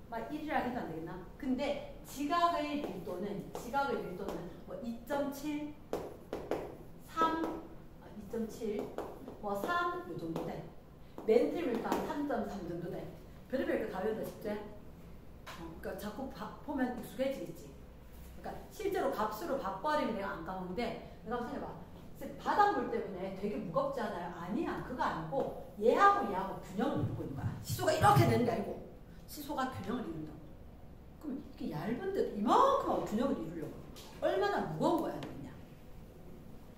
막 1이라 해도 안 되겠나? 근데 지각의 밀도는 뭐 2.7, 3, 2.7, 뭐 3, 요 정도 돼. 멘틀 밀도 한 3.3 정도 돼. 별의별 거 다 외운다 싶지? 그러니까 자꾸 보면 익숙해지겠지. 그러니까 실제로 값으로 바꿔버리면 내가 안 까먹는데 내가 한번 생각해봐. 바닷물 때문에 되게 무겁지 않아요? 아니야. 그거 아니고 얘하고 균형을 이루고 있는 거야. 시소가 이렇게 되는 게 아니고 시소가 균형을 이룬다고. 그럼 이렇게 얇은데도 이만큼하고 균형을 이루려고 얼마나 무거운 거야 되냐.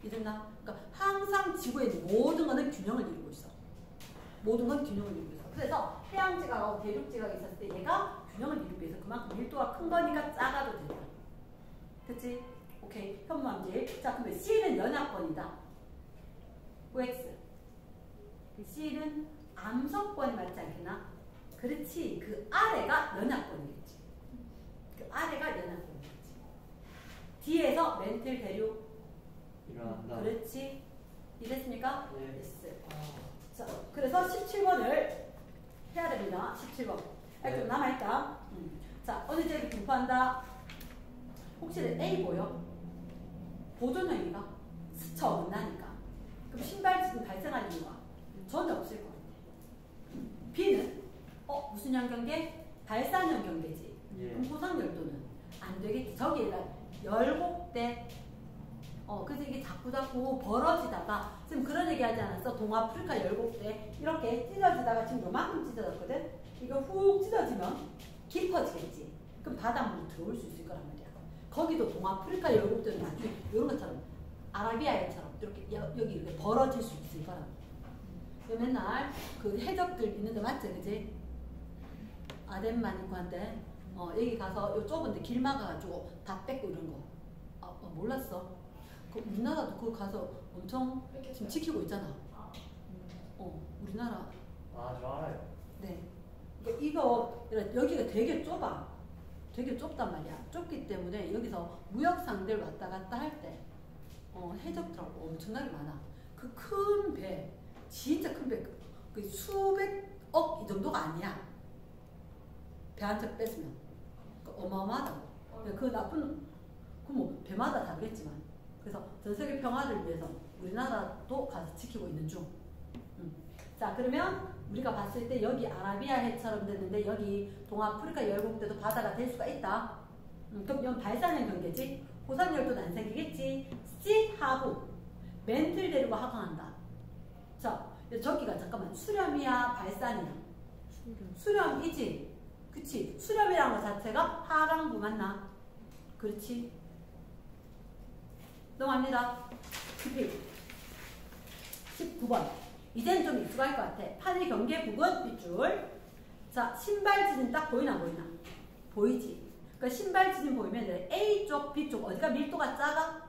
이랬나? 그러니까 항상 지구에 있는 모든 거는 균형을 이루고 있어. 모든 건 균형을 이루고 있어. 그래서 해양지각하고 대륙지각이 있었을 때 얘가 균형을 이루기 위해서 그만큼 밀도가 큰 거니까 작아도 된다. 됐지? 오케이. 현무암질. 자, 그러면 C는 연합권이다. OX. C는 암석권이 맞지 않겠나? 그렇지. 그 아래가 연합권이겠지. 그 아래가 연합권이겠지. D에서 멘틀 대륙. 일어난다. 그렇지. 이랬습니까? 네. 됐어요. 자, 그래서 17번을 해야 됩니다. 17번. 네. 좀 남아있다. 자, 어느 제를 분포한다. 혹시 A 보여? 보존형인가? 스쳐 어긋나니까. 그럼 신발지금 발생할 이유가 전혀 없을 것 같아. B는 무슨 양경계? 발산형 경계지. 예. 그럼 호상열도는 안 되겠지. 저기에다 열곡대. 그래서 이게 자꾸 벌어지다가 지금 그런 얘기 하지 않았어? 동아프리카 열곡대 이렇게 찢어지다가 지금 요만큼 찢어졌거든? 이거 훅 찢어지면 깊어지겠지. 그럼 바닷물이 들어올 수 있을 거란 말이야. 거기도 동아프리카 열곡대는 나중에 이런 것처럼 아라비아해처럼 이렇게 여기 이렇게 벌어질 수 있을 거란 말이야. 맨날 그 해적들 있는데 맞지? 그지? 아덴만 있고 한데 여기 가서 요 좁은데 길 막아가지고 다 뺏고 이런 거. 몰랐어. 우리나라도 그거 가서 엄청 지금 지키고 있잖아. 우리나라. 아, 저 알아요. 네. 그러니까 이거 여기가 되게 좁아. 되게 좁단 말이야. 좁기 때문에 여기서 무역 상대를 왔다 갔다 할 때 해적들하고 엄청나게 많아. 그 큰 배, 진짜 큰 배, 그 수백억 이 정도가 아니야. 배 한 척 뺐으면 어마어마하다고. 그 나쁜 그 뭐 배마다 다르겠지만. 그래서 전 세계 평화를 위해서 우리나라도 가서 지키고 있는 중. 자, 그러면 우리가 봤을 때 여기 아라비아 해처럼 됐는데 여기 동아프리카 열국대도 바다가 될 수가 있다. 그럼 이건 발산형 경계지. 호산열도 안 생기겠지. 시 하부 멘틀 데리고 하강한다. 자, 저기가 잠깐만 수렴이야 발산이야? 수렴이지. 그치? 수렴이라는 것 자체가 하강부 맞나? 그렇지? 넘어갑니다. 19번. 이제는 좀 익숙할 것 같아. 판의 경계 부근 밑줄. 자, 신발 지진 딱 보이나 보이나? 보이지? 그러니까 신발 지진 보이면 A쪽, B쪽 어디가 밀도가 작아?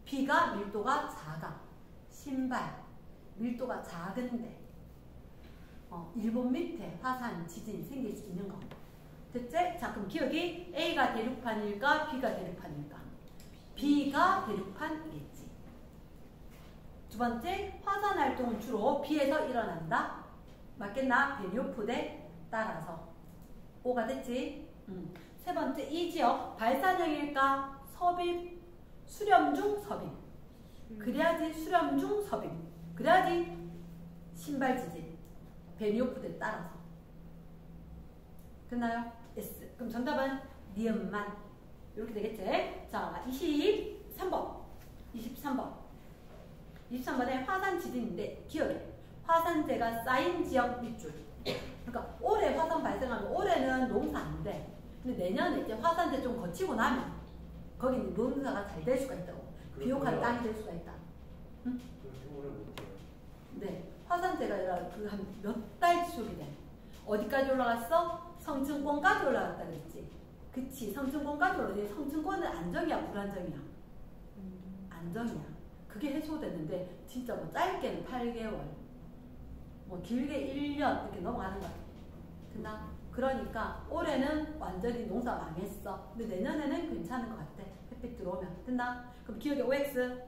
B가 밀도가 작아. 신발 밀도가 작은데 일본 밑에 화산 지진이 생길 수 있는 거. 됐지? 자, 그럼 기억이 A가 대륙판일까? B가 대륙판일까? B가 대륙판이겠지. 두 번째, 화산 활동은 주로 B에서 일어난다. 맞겠나? 베리오프대 따라서. O가 됐지? 세 번째, 이 지역 발산형일까? 서빙, 수렴 중 서빙. 그래야지 수렴 중 서빙. 그래야지 신발 지진. 베리오프대 따라서. 됐나요? S. 그럼 정답은 니은만. 이렇게 되겠지? 자, 23번. 23번에 화산 지진인데 기억해. 화산재가 쌓인 지역 밑줄. 그러니까 올해 화산 발생하면 올해는 농사 안 돼. 근데 내년에 이제 화산재 좀 거치고 나면 거기 농사가 잘 될 수가 있다고. 비옥한 땅이 될 수가 있다. 응? 오래 못해요. 네. 화산재가 그 한 몇 달 지속이 돼. 어디까지 올라갔어? 성층권까지 올라갔다 그랬지. 그치. 성층권까지 올라갔지. 성층권은 안정이야 불안정이야? 안정이야. 그게 해소됐는데 진짜 뭐 짧게는 8개월 뭐 길게 1년 이렇게 넘어가는 거야. 됐나? 그러니까 올해는 완전히 농사 망했어. 근데 내년에는 괜찮은 것 같아. 햇빛 들어오면. 됐나? 그럼 기억에 OX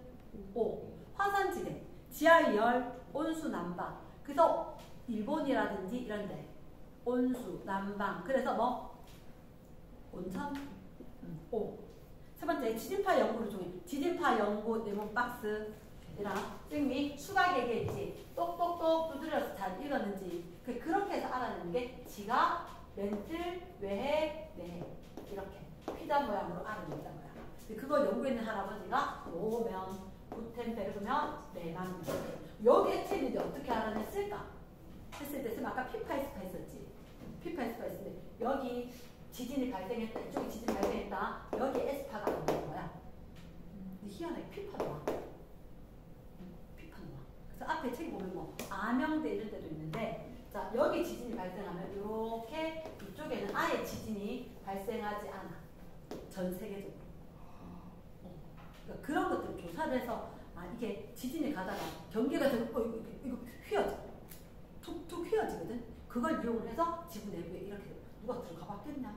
O 화산지대 지하열 온수 난방. 그래서 일본이라든지 이런데 온수 난방. 그래서 뭐 온천? O. 세 번째, 지진파 연구를 종해. 지진파 연구 네모 박스. 얘랑 쌤이 수박 얘기했지. 똑똑똑 두드려서 잘 읽었는지. 그렇게 해서 알아내는 게 지각, 멘틀, 외핵, 내핵. 이렇게 피자 모양으로 알아낸단 거야. 그거 연구했는 할아버지가 오면, 구텐베르그면, 내만. 여기 액체인지 어떻게 알아냈을까? 했을 때 쌤 아까 피파에스파 했었지. 피파에스파 했는데 여기 지진이 발생했다. 이쪽에 지진 발생했다. 여기 에스파가 안 나온 거야. 근데 희한하게 피파 나와. 피파 나와. 그래서 앞에 책이 보면 뭐 아명대 이런 데도 있는데 자 여기 지진이 발생하면 이렇게 이쪽에는 아예 지진이 발생하지 않아. 전 세계적으로. 그러니까 그런 것들 조사를 해서 아 이게 지진이 가다가 경계가 되고 이거 휘어져. 툭툭 휘어지거든. 그걸 이용을 해서 지구 내부에 이렇게 누가 들어가 봤겠냐?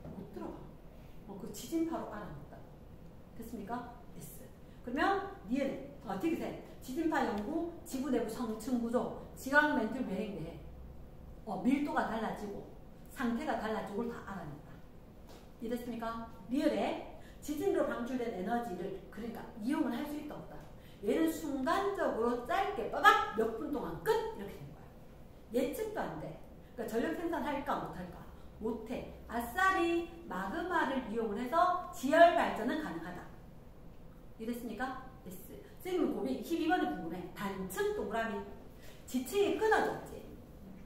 못 들어가. 그 지진파로 알아냈다. 됐습니까? S. 그러면 니은 어떻게 돼? 지진파 연구, 지구 내부 성층 구조, 지각 멘틀 외핵 내핵. 밀도가 달라지고 상태가 달라지고 다 알아냈다. 이해됐습니까? 리을에 지진으로 방출된 에너지를 그러니까 이용을 할 수 있다 없다. 얘는 순간적으로 짧게 빠박 몇 분 동안 끝 이렇게 되는 거야. 예측도 안 돼. 그러니까 전력 생산할까 못할까? 못해. 아싸리 마그마를 이용을 해서 지열 발전은 가능하다. 이랬습니까? S. 쌤은 고비 12번이 궁금해. 단층 동그라미. 지층이 끊어졌지.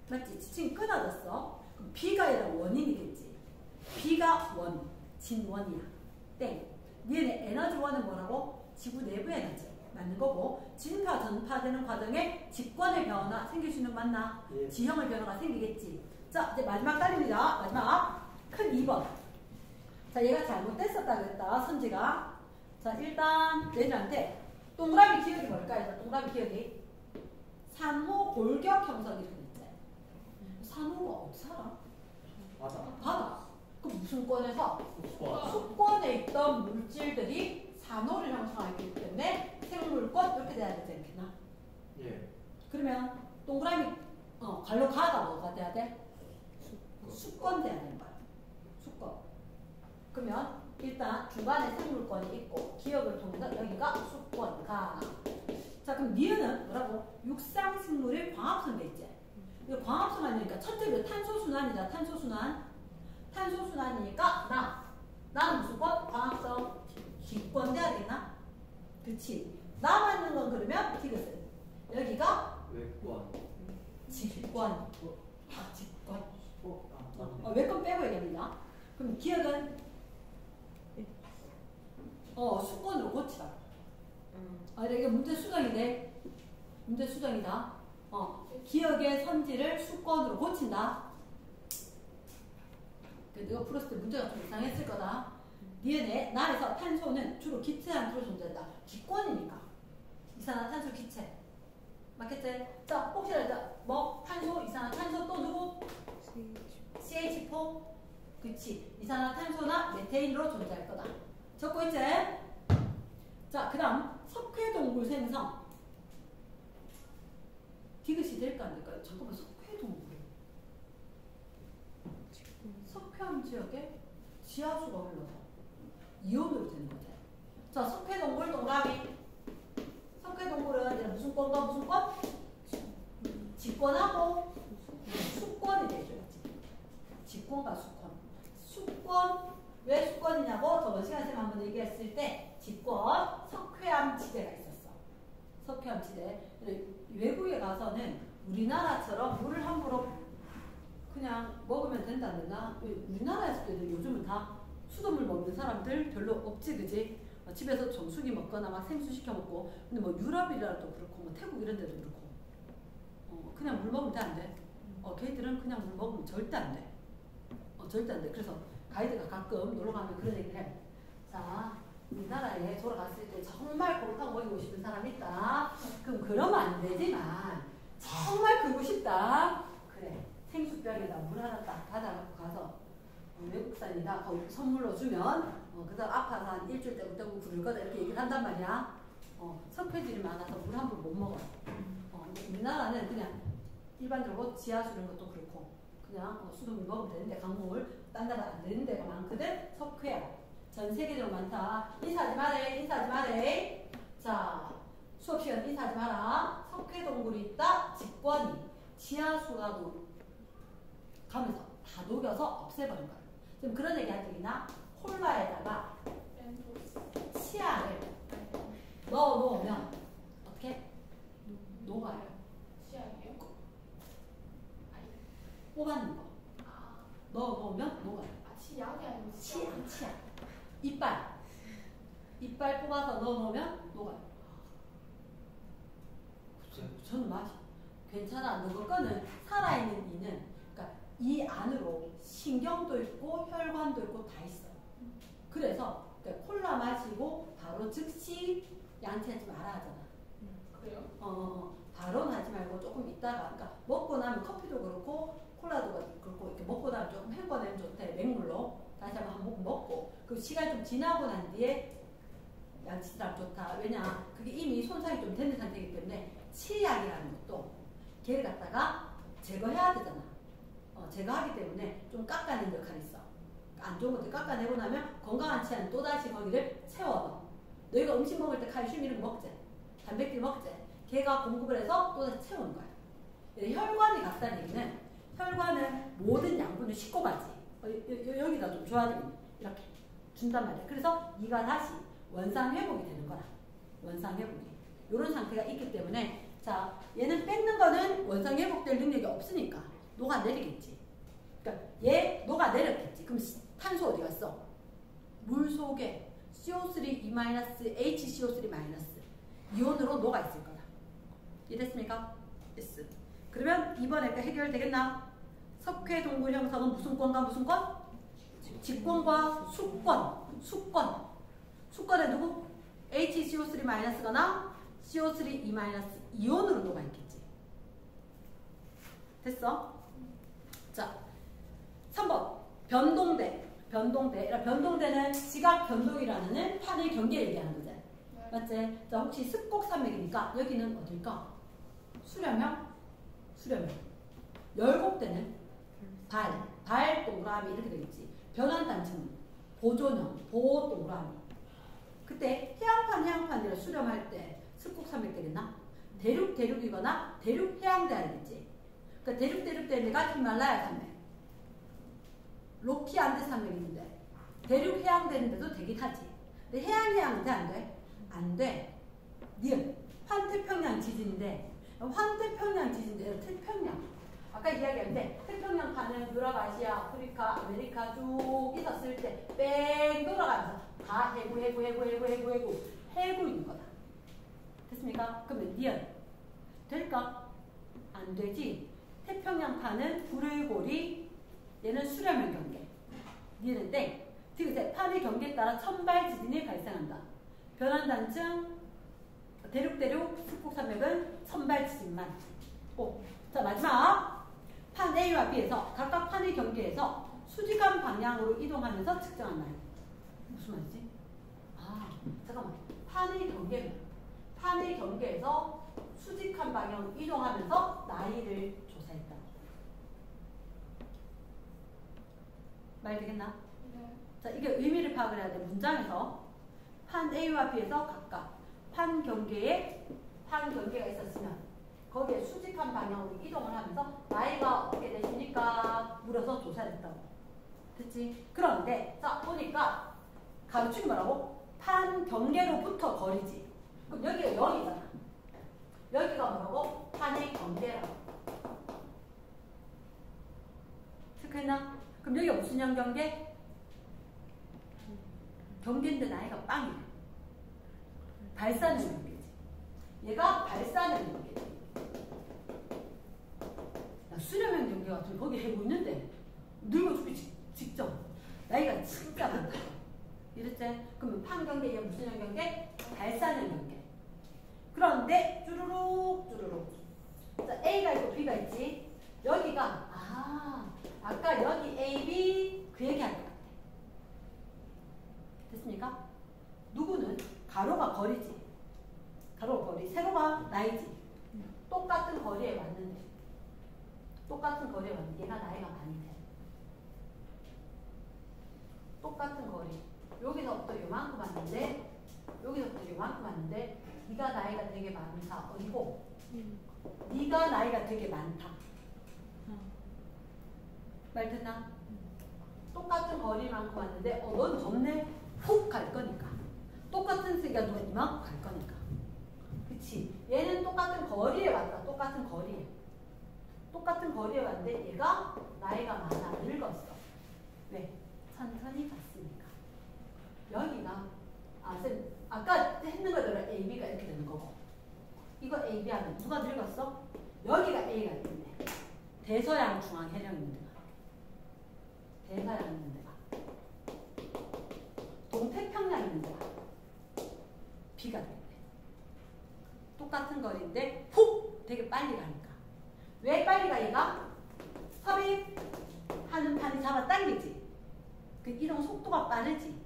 맞지? 지층이 끊어졌어. 그럼 B가 아니라 원인이겠지. B가 원. 진원이야. 땡. 니네 에너지 원은 뭐라고? 지구 내부 에너지. 맞는 거고 진파 전파되는 과정에 직권의 변화 생길 수 있는 거 맞나? 예. 지형의 변화가 생기겠지. 자 이제 마지막 딸입니다. 마지막 큰 2번. 자 얘가 잘못됐었다 그랬다 선지가. 자 일단 얘들한테 동그라미 기억이 뭘까요? 동그라미 기억이 산호 골격 형성이 되겠지. 산호가 어디 살아? 바다. 그럼 무슨 권에서? 수권에 있던 물질들이 산호를 형성하기 때문에 생물권 이렇게 돼야 되지 않겠나? 예. 그러면 동그라미 갈로 가다 뭐가 돼야 돼? 수권 돼야 되는 거야. 수권. 그러면 일단 중간에 생물권이 있고 기억을 통해서 여기가 수권 가. 자 그럼 니은은 뭐라고? 육상식물의 광합성 돼 있지. 이거 광합성 아니니까 첫째로 탄소순환이다. 탄소순환이니까 나는 무슨 권? 광합성 기권 돼야 되겠나? 그치. 남아있는 건 그러면 디귿은 여기가 외권. 직권. 직권. 외권 빼고 얘기합니다. 그럼 기억은 수권으로 고치라. 이게 문제 수정이네. 문제 수정이다. 기억의 선지를 수권으로 고친다. 내가 풀었을 때 문제가 좀 이상했을 거다. 니은의 나에서 탄소는 주로 기체 안으로 존재한다. 기권이니까. 이산화탄소 기체. 맞겠지? 자, 혹시라도 탄소, 이산화탄소 또 누구? CH4. 그치. 이산화탄소나 메테인으로 존재할 거다. 적고 있지? 자, 그 다음 석회동굴 생성. 디귿이 될까 안 될까요? 잠깐만, 석회동굴. 석회암 지역에 지하수가 흘러서 이온으로 되는 거지. 자, 석회동굴 동그라미. 석회동굴은 이제 무슨 권과 무슨 권? 직권하고 수권이 되줘야지. 직권과 수권. 수권, 왜 수권이냐고 저번 시간에 쌤 한번 얘기했을 때 직권, 석회암지대가 있었어. 석회암지대. 외국에 가서는 우리나라처럼 물을 함부로 그냥 먹으면 된다 안 된다? 우리나라에서도 요즘은 다 수돗물 먹는 사람들 별로 없지, 그지? 집에서 정수기 먹거나 막 생수 시켜 먹고. 근데 뭐 유럽이라도 그렇고 뭐 태국 이런 데도 그렇고 그냥 물 먹으면 돼, 안 돼? 걔들은 그냥 물 먹으면 절대 안 돼. 절대 안 돼. 그래서 가이드가 가끔 놀러 가면 그런 얘기를 해. 자, 우리나라에 돌아갔을 때 정말 고루탄 먹이고 싶은 사람 있다. 그럼 그러면 안 되지만 정말 그고 싶다. 그래. 생수병에다 물 하나 딱 받아갖고 가서 외국산이다. 거기 선물로 주면 그 다음 아파서 한 일주일 때부터 부를 거다 이렇게 얘기를 한단 말이야. 석회질이 많아서 물 한 번 못 먹어. 우리나라는 그냥 일반적으로 지하수 이런 것도 그렇고 그냥 수돗물 먹으면 되는데 강물 딴 나라 안 되는 데가 많거든. 석회야. 전 세계적으로 많다. 인사하지 마래. 자, 수업 시간 인사하지 마라. 석회동굴이 있다. 직권이 지하수가 가면서 다 녹여서 없애버린 거야. 지금 그런 얘기 한 적 있나? 콜라에다가 치아를 넣어놓으면 어떻게? 녹아요. 치약이요? 뽑아는 거. 넣어놓으면 녹아요. 치약이 아니고 치약. 이빨 뽑아서 넣어놓으면 녹아요. 저는 맛이 괜찮아. 너 거는 살아있는 이는 그러니까 이 안으로 신경도 있고 혈관도 있고 다 있어. 그래서 콜라 마시고 바로 즉시 양치하지 말아 하잖아. 그래요? 바로는 하지 말고 조금 있다가, 그러니까 먹고 나면 커피도 그렇고 콜라도 그렇고 이렇게 먹고 나면 조금 헹궈내면 좋대. 맹물로 다시 한번 한 모금 먹고 그 시간 좀 지나고 난 뒤에 양치하면 좋다. 왜냐 그게 이미 손상이 좀 되는 상태이기 때문에 치약이라는 것도 걔를 갖다가 제거해야 되잖아. 제거하기 때문에 좀 깎아내는 역할이 있어. 안 좋은 것들 깎아내고 나면 건강한 치아는 또다시 거기를 채워넣어. 너희가 음식 먹을 때 칼슘 이런 거 먹지? 단백질 먹지? 걔가 공급을 해서 또다시 채우는 거야. 혈관이 같다는 얘기는 혈관은 모든 양분을 싣고 가지. 여기다 좀 줘야 되겠네. 이렇게 준단 말이야. 그래서 이가 다시 원상 회복이 되는 거라. 원상 회복이. 이런 상태가 있기 때문에 자 얘는 뺏는 거는 원상 회복될 능력이 없으니까 녹아내리겠지. 그러니까 얘 녹아내렸겠지. 그럼 탄소 어디 갔어? 물 속에 CO3E- HCO3- 이온으로 녹아있을 거다. 이해됐습니까? S. 그러면 이번에 해결되겠나? 석회동굴 형성은 무슨 권과 무슨 권? 직권과 수권. 수권에 누구? HCO3-거나 CO3E- 이온으로 녹아있겠지. 됐어? 자, 3번 변동대. 변동대는 지각 변동이라는 판의 경계를 얘기하는 거지. 네. 맞지? 자, 혹시 습곡산맥이니까 여기는 어딜까? 수렴형. 열곡대는 발 동그라미 이렇게 되겠지. 변환단층 보존형 보 동그라미. 그때 해양판이라 수렴할 때 습곡산맥 되겠나? 대륙이거나 대륙 해양대 알겠지? 그러니까 대륙 대인데가 히말라야 산맥, 로키 안데 산맥 있는데 대륙 해양대인데도 되긴 하지. 근데 해양대 안 돼? 안 돼. 니은 환태평양 지진인데 환태평양 지진인데 태평양 아까 이야기했는데 태평양 파는 유럽, 아시아, 아프리카, 아메리카 쭉 있었을 때 뺑 돌아가면서 다 해구 있는 거다. 됐습니까? 그러면 니은 될까? 안 되지. 태평양파는 불의 고리, 얘는 수렴형 경계. 니은 땡. 디귿의 판의 경계에 따라 천발 지진이 발생한다. 변환단층, 대륙, 북극산맥은 천발 지진만. 자, 마지막. 판 A와 B에서 각각 판의 경계에서 수직한 방향으로 이동하면서 측정한다. 무슨 말이지? 잠깐만. 판의 경계에서 수직한 방향으로 이동하면서 나이를 조사했다. 말 되겠나? 네. 자, 이게 의미를 파악을 해야 돼. 문장에서 판 A와 B에서 각각 판 경계가 있었으면 거기에 수직한 방향으로 이동을 하면서 나이가 어떻게 되십니까? 물어서 조사를 했다고. 됐지? 그런데 자 보니까 가르침이 뭐라고? 판 경계로부터 거리지. 그럼 여기가 여기잖아. 여기가 뭐라고? 판의 경계라고. 체크했나? 그럼 여기가 무슨 형 경계? 경계인데 나이가 빵이야. 발사능 경계지. 얘가 발사능 경계지. 수렴형 경계 같은 거기 해고 있는데 늙어 죽기 직전. 나이가 진짜 많다. 이랬지? 그러면 판 경계, 얘 무슨 형 경계? 발사능 경계. 그런데 쭈루룩. 자, A가 있고 B가 있지. 여기가 아까 여기 A, B 그 얘기할 것 같아. 됐습니까? 누구는 가로가 거리지. 가로가 거리, 세로가 나이지. 똑같은 거리에 왔는데 얘가 나이가 많이 돼. 똑같은 거리. 여기서부터 요만큼 왔는데 네가 나이가 되게 많다. 어디고? 네가 나이가 되게 많다. 말 듣나? 똑같은 거리만큼 왔는데 넌 젊네? 훅 갈 거니까. 똑같은 세기가 누가 이만큼 갈 거니까. 그치? 얘는 똑같은 거리에 왔다. 똑같은 거리에 왔는데 얘가 나이가 많아. 늙었어. 왜? 천천히 갔으니까. 여기가 아까 했는 거대로 AB가 이렇게 되는 거고 이거 AB 하면 누가 늙었어? 여기가 A가 있네. 대서양 중앙 해령 있는 데가 동태평양 있는 데가 B가 되네. 똑같은 거리인데 훅 되게 빨리 가니까. 왜 빨리 가 얘가? 섭입하는 판이 잡아당기지. 그 이동 속도가 빠르지.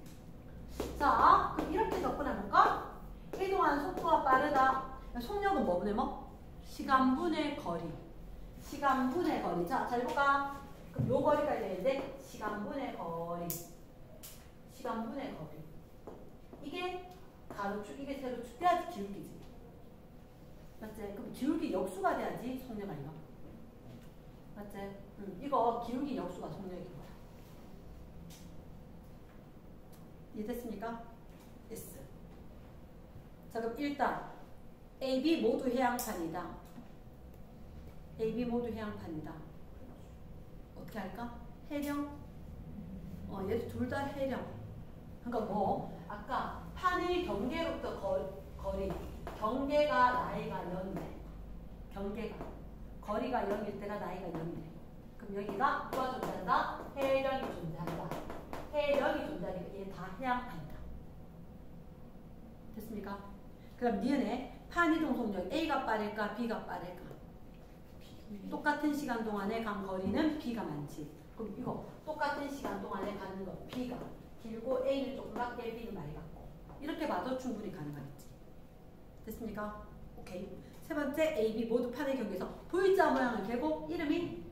자, 그럼 이렇게 접근해볼까? 이동하는 속도가 빠르다. 속력은 뭐분의 뭐? 시간분의 거리. 자, 잘 볼까? 그럼 요 거리가 되는데 시간분의 거리. 이게 가로축, 이게 세로축 돼야지 기울기지. 맞지? 그럼 기울기 역수가 돼야지 속력 아니야. 맞지? 이거 기울기 역수가 속력인 거야. 이해됐습니까? yes. 자, 그럼 일단 A, B 모두 해양판이다. 어떻게 할까? 해령? 얘도 둘 다 해령. 그러니까 뭐 아까 판의 경계로부터 거리 경계가 나이가 0이네. 거리가 0일 때가 나이가 0이네. 그럼 여기가 누가 존재한다? 해령이 존재한다. 얘 다 해양판이다. 됐습니까? 그럼 니은의 판이동 속력 A가 빠를까 B가 빠를까? 똑같은 시간 동안에 간 거리는 B가 많지. 그럼 이거 똑같은 시간 동안에 가는 거 B가 길고 A는 조금 작게 B는 많이 같고 이렇게 봐도 충분히 가능하겠지. 됐습니까? 오케이. 세 번째 A, B 모두 판의 경계에서 V자 모양을 개고 이름이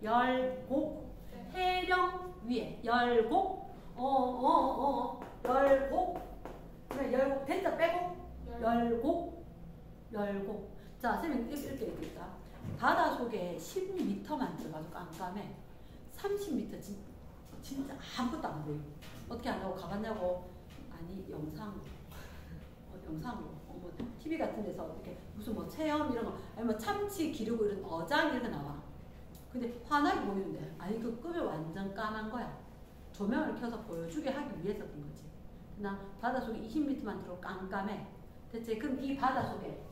열곡. 해령 위에 열곡. 열곡. 그러면 열곡 대자 빼고 열곡. 자, 선생님 이렇게 얘기했다. 바다 속에 10m만 들어가도 깜깜해. 30m 진짜 아무것도 안 보여. 어떻게 안다고 가봤냐고? 아니 영상으로. 뭐 TV 같은 데서 이렇게 무슨 뭐 체험 이런 거, 아니 뭐 참치 기르고 이런 어장 이런 거 나와. 근데 환하게 보이는데 아니 그 끄면 완전 까만 거야. 조명을 켜서 보여주게 하기 위해서 그런 거지. 나 바닷속에 20m만 들어 깜깜해. 대체 그럼 이 바닷속에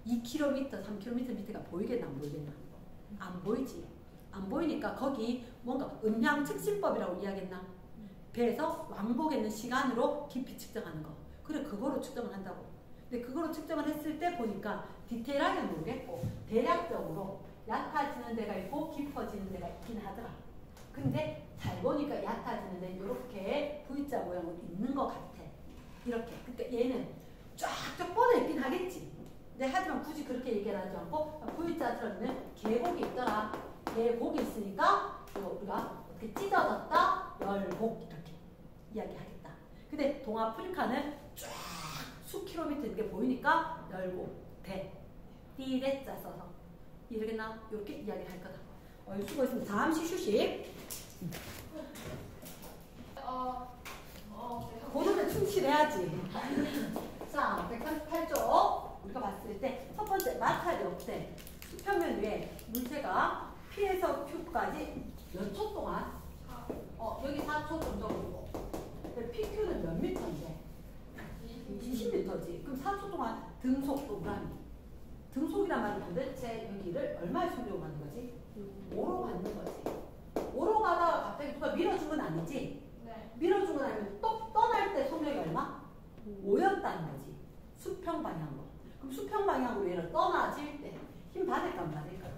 2km, 3km 밑에가 보이겠나 안 보이겠나? 안 보이지. 안 보이니까 거기 뭔가 음향 측심법이라고 이야기했나? 배에서 왕복에 있는 시간으로 깊이 측정하는 거. 그래 그거로 측정을 한다고. 근데 그거로 측정을 했을 때 보니까 디테일하게는 모르겠고 대략적으로 얕아지는 데가 있고 깊어지는 데가 있긴 하더라. 근데 잘 보니까 얕아지는 데는 이렇게 V자 모양으로 있는 것 같아. 이렇게. 그러니까 얘는 쫙쫙 뻗어 있긴 하겠지. 근데 하지만 굳이 그렇게 얘기하지 않고 V자처럼 있는 계곡이 있더라. 계곡이 있으니까 우리가 이렇게 찢어졌다, 열곡 이렇게 이야기하겠다. 근데 동아프리카는 쫙 수킬로미터 이렇게 보이니까 열곡, 대, 띠레자 써서 이러겠나? 이렇게 이야기를 할 거다. 수고했습니다. 잠시 휴식. 고도에 충실해야지. 자, 138쪽 우리가 봤을 때 첫 번째 마찰이 없대. 수평면 위에 물체가 P에서 Q까지 몇 초 동안? 여기 4초 정도고 PQ는 몇 미터인데? 20m지. 그럼 4초 동안 등속 동그라미. 등속이란 말은 도대체 여기를 얼마에 속력으로 가는 거지? 5로 가는 거지. 5로 가다가 갑자기 누가 밀어준 건 아니지? 네. 밀어준 건 아니면 또 떠날 때 속력이 얼마? 5였다는 거지. 수평 방향으로. 그럼 수평 방향으로 얘를 떠나질 때 힘 받을까 안 받을까?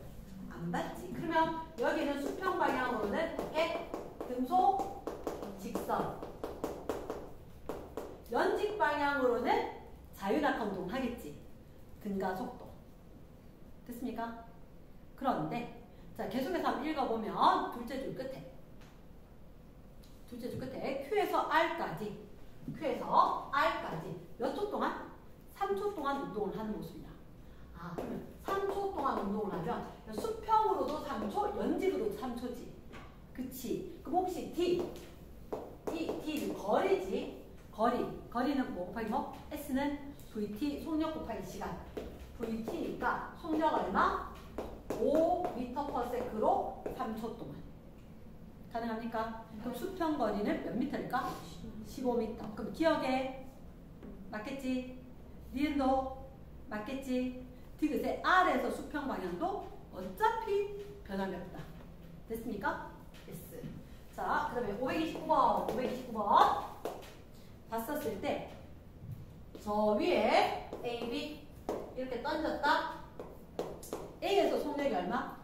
안 받지. 그러면 여기는 수평 방향으로는 어떻게? 등속, 직선. 연직 방향으로는 자유낙하 운동을 하겠지. 등가 속도. 됐습니까? 그런데 자 계속해서 한번 읽어보면 둘째 줄 끝에 Q에서 R까지 몇 초 동안? 3초 동안 운동을 하는 모습이다. 그러면 3초 동안 운동을 하면 수평으로도 3초, 연직으로도 3초지. 그치? 그럼 혹시 D 거리지? 거리는 뭐 곱하기 뭐? S는 VT 속력 곱하기 시간. VT니까 속력 얼마? 5m/s로 3초 동안. 가능합니까? 그럼 수평 거리는 몇 미터일까? 15m. 그럼 기억에 맞겠지? 니은도 맞겠지? 디귿의 R에서 수평 방향도 어차피 변함이 없다. 됐습니까? yes. 자, 그러면 529번 봤었을 때 저 위에 A, B 이렇게 던졌다. A에서 속력이 얼마?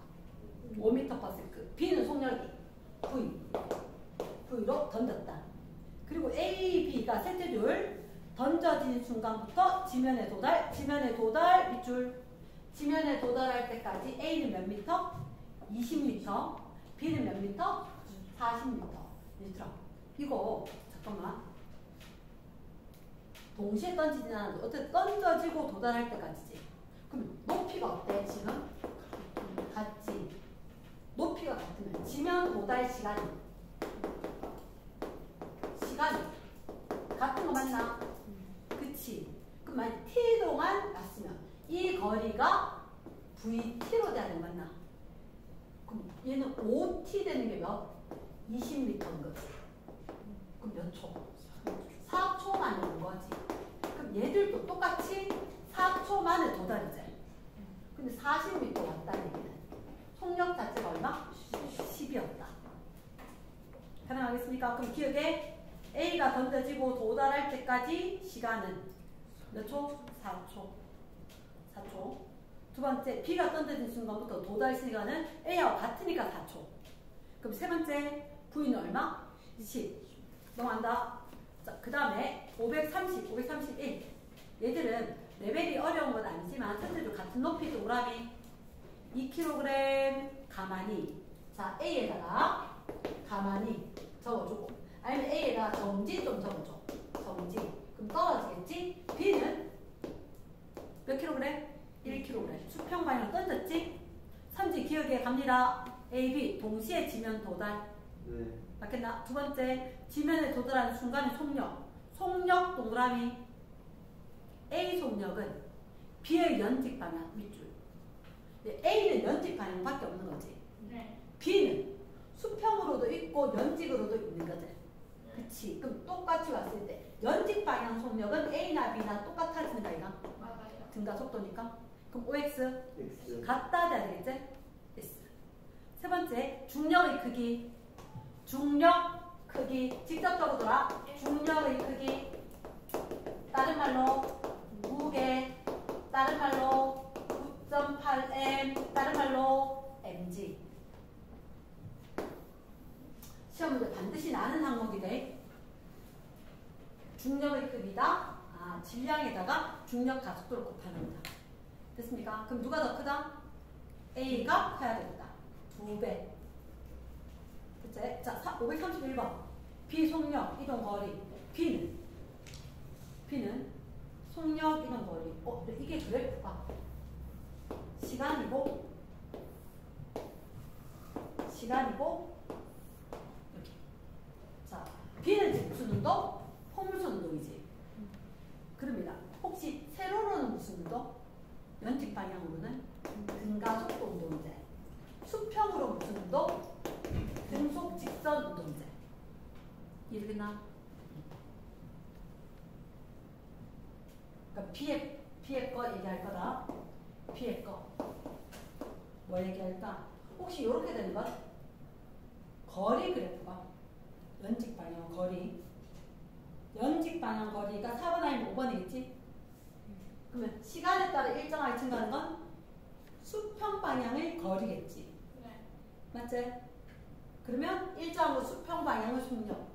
5m/s. B는 속력이 V로 던졌다. 그리고 A, B가 셋째 줄 던져진 순간부터 지면에 도달 밑줄. 지면에 도달할 때까지 A는 몇 미터? 20m. B는 몇 미터? 40m. 얘들아, 이거 잠깐만. 동시에 던지진 않아도 어떻게 던져지고 도달할 때까지지. 그럼 높이가 어때? 지금? 같지. 높이가 같으면 지면 도달 시간이 같은 거 맞나? 그치? 그럼 만약 t 동안 갔으면 이 거리가 vt로 되는 거 맞나? 그럼 얘는 5t 되는 게 몇? 20m인 거지. 그럼 몇 초? 4초 만에 온 거지. 그럼 얘들도 똑같이 4초 만에 도달이지. 근데 40m 왔다는 얘기는 속력 자체가 얼마? 10이었다. 가능하겠습니까? 그럼 기억에 A가 던져지고 도달할 때까지 시간은 몇 초? 4초. 두 번째, B가 던져진 순간부터 도달 시간은 A와 같으니까 4초. 그럼 세 번째, V는 얼마? 10. 넘어간다. 자, 그 다음에 530, 531. 얘들은 레벨이 어려운 건 아니지만 첫째도 같은 높이 동그라미 2kg 가만히. 자, A에다가 가만히 적어주고, 아니면 A에다가 정지 좀 적어줘. 정지. 그럼 떨어지겠지? B는 몇 kg? 1kg. 수평 방향 던졌지? 선지 기억에 갑니다. A, B 동시에 지면 도달. 네. 맞겠나? 두 번째, 지면에 도달하는 순간의 속력. 속력 동그라미. A 속력은 B의 연직 방향 밑줄. A는 연직 방향밖에 없는 거지. 네. B는 수평으로도 있고 연직으로도 있는 거지. 그치? 그럼 똑같이 왔을 때 연직 방향 속력은 A나 B나 똑같아지는 거 아이가? 맞아요. 증가 속도니까. 그럼 OX X. 같다 돼야 되겠지? S. 세 번째, 중력의 크기. 중력 크기. 직접적으로 돌아. 중력의 크기. 다른 말로 무게. 다른 말로 9.8m. 다른 말로 mg. 시험 문제 반드시 나는 항목이 돼. 중력의 크기다. 질량에다가 중력 가속도를 곱하는 거다. 됐습니까? 그럼 누가 더 크다? A가 커야 되겠다. 2배. 그치? 자, 531번. B 속력, 이동 거리. B는 속력, 이동 거리. 이게 그래프가 시간이고 이렇게. 자, B는 지금 무슨 운동? 포물선 운동이지. 그럽니다. 혹시 세로로는 무슨 운동? 연직 방향으로는 등가속도 운동제. 수평으로 무슨 운동? 등속 직선 운동제. 이해되겠나? 그러니까 B의 거 얘기할 거다. B의 거. 뭐 얘기할까? 혹시 이렇게 되는 건? 거리 그래프가 연직 방향 거리. 연직 방향 거리가 4번 아니면 5번이겠지? 그러면 시간에 따라 일정하게 증가하는 건 수평 방향의 거리겠지. 네. 맞지? 그러면 일정으로 수평 방향의 속력.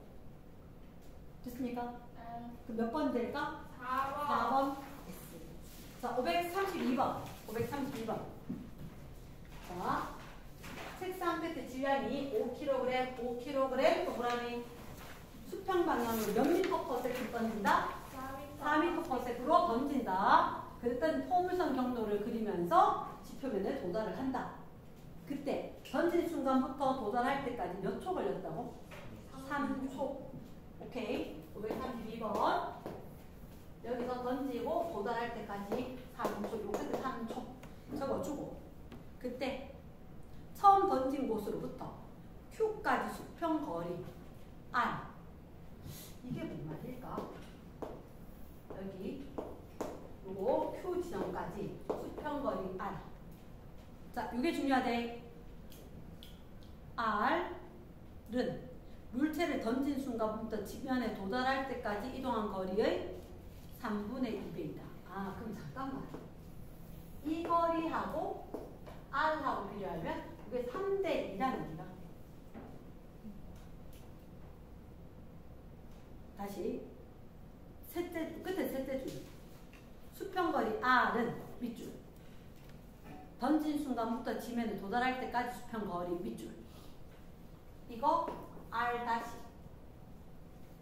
됐습니까? 네. 그럼 몇 번 될까? 4번. 4번 S. 자, 532번. 자, 책상 끝에 질량이 5kg 동그라미. 수평 방향으로 몇 미터 퍼 세컨드 던진다? 4미터 퍼 세컨드로 던진다. 그랬더니 포물선 경로를 그리면서 지표면에 도달을 한다. 그때 던진 순간부터 도달할 때까지 몇 초 걸렸다고? 3초. 오케이. 532번. 여기서 던지고 도달할 때까지 3초. 요 끝에 3초. 적어주고. 그때 처음 던진 곳으로부터 Q까지 수평 거리 R. 이게 뭔 말일까? 여기 요거 Q 지점까지 수평거리 R. 자, 이게 중요하대. R은 물체를 던진 순간부터 지면에 도달할 때까지 이동한 거리의 3분의 2배이다. 그럼 잠깐만. 이 거리하고 R하고 비교하면 이게 3대 2라는 얘기가. 다시 끝에 셋째 줄. 수평거리 R은 밑줄. 던진 순간부터 지면에 도달할 때까지 수평거리 밑줄. 이거 R 다시.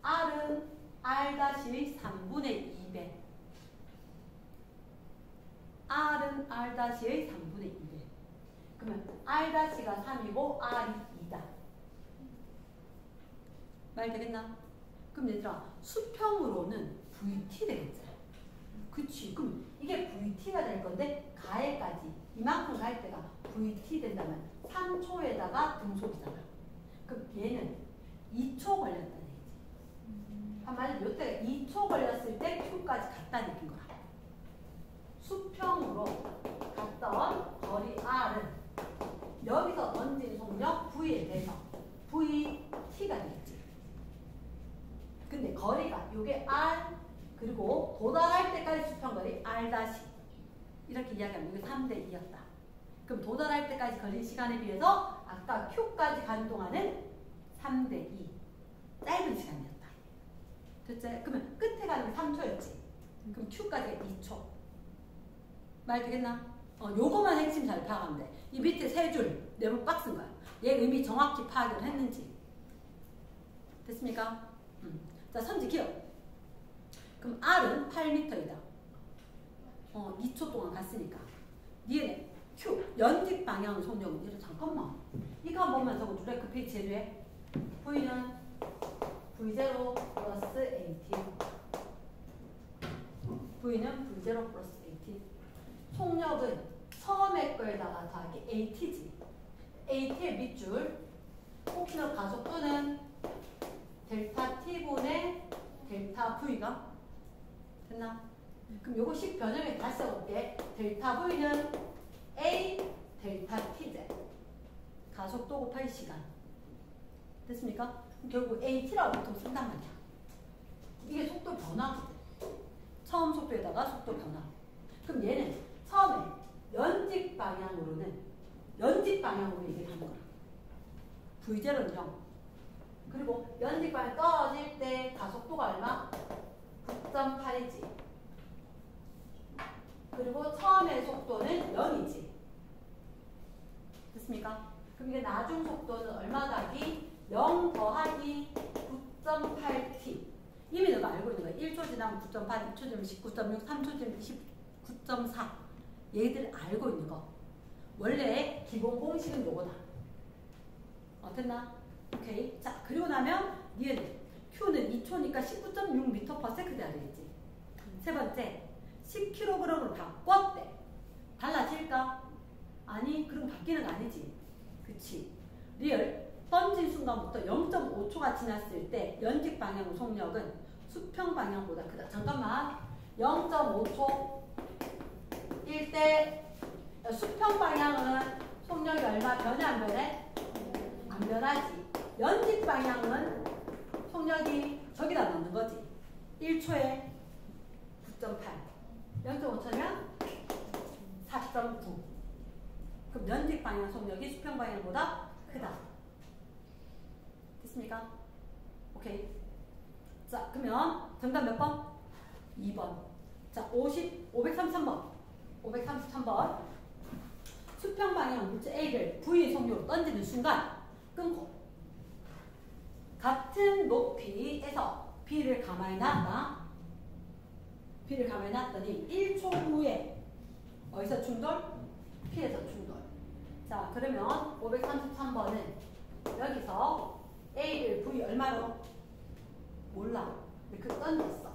R은 R 다시의 3분의 2배. R은 R 다시의 3분의 2배. 그러면 R 다시가 3이고 R이 2다. 말 되겠나? 그럼 얘들아, 수평으로는 VT 되겠지. 그치? 그럼 이게 VT가 될 건데 가해까지 이만큼 갈 때가 VT 된다면 3초에다가 등속이잖아. 그럼 얘는 2초 걸렸다는 얘기지. 한마디로 이때가 2초 걸렸을 때 Q까지 갔다는 얘기인 거야. 수평으로 갔던 거리 R은 여기서 던진 속력 V에 대해서 VT가 되겠지. 근데 거리가 요게 R 그리고 도달할 때까지 수평거리 R 다시 이렇게 이야기하면 이게 3대 2였다. 그럼 도달할 때까지 걸린 시간에 비해서 아까 Q까지 가는 동안은 3대 2 짧은 시간이었다. 됐지? 그러면 끝에 가는 게 3초였지. 그럼 Q까지가 2초. 말 되겠나? 요거만 핵심 잘 파악하면 돼. 이 밑에 세 줄 네모 박스인 거야. 얘 의미 정확히 파악을 했는지. 됐습니까? 자, 선지 기억. 그럼 R은 8m이다. 2초 동안 갔으니까. 니네 Q 연직 방향 속력은 이래 잠깐만. 이거 한 번만 적어줄래? 그 페이지 제주에 V는 V0 플러스 AT. V는 V0 플러스 AT. 속력은 처음에 거에다가 더하기 AT지. AT의 밑줄. 혹시나 가속도는 델타 T분의 델타 V가 됐나? 그럼 요거식 변형에 다시 써볼게. 델타 V는 A 델타 T제. 가속도 곱하기 시간. 됐습니까? 결국 AT라고 보통 쓴단 말이야. 이게 속도 변화거든. 처음 속도에다가 속도 변화. 그럼 얘는 처음에 연직 방향으로 얘기를 하는 거야. V0는 0. 그리고 연직 방향 떨어질 때 가속도가 얼마? 9.8이지. 그리고 처음의 속도는 0이지. 됐습니까? 그럼 이게 나중 속도는 얼마 더하기? 0 더하기 9.8t. 이미 너가 알고 있는 거야. 1초 지나면 9.8, 2초 지나면 19.6, 3초 지나면 19.4. 얘들 알고 있는 거. 원래 기본 공식은 요거다. 됐나? 오케이. 자, 그리고 나면 니은 Q는 2초니까 19.6m/s 돼야 되겠지. 세 번째, 10kg으로 바꿨대. 달라질까? 아니, 그럼 바뀌는 거 아니지. 그치. 리얼 던진 순간부터 0.5초가 지났을 때 연직 방향 속력은 수평 방향보다 크다. 잠깐만. 0.5초 일 때 수평 방향은 속력이 얼마 변해 안 변해? 안 변하지. 연직 방향은 속력이 저기다 넣는 거지. 1초에 9.8. 0.5초면 4.9. 그럼 연직 방향 속력이 수평 방향보다 크다. 됐습니까? 오케이. 자, 그러면 정답 몇 번? 2번. 자, 533번. 533번. 수평 방향 물체 A를 V의 속력으로 던지는 순간 끊고 같은 높이에서 B를 가만히 놨다. B를 가만히 놨더니 1초 후에 어디서 충돌? P에서 충돌. 자, 그러면 533번은 여기서 A를 V 얼마로? 몰라. 근데 그 던졌어.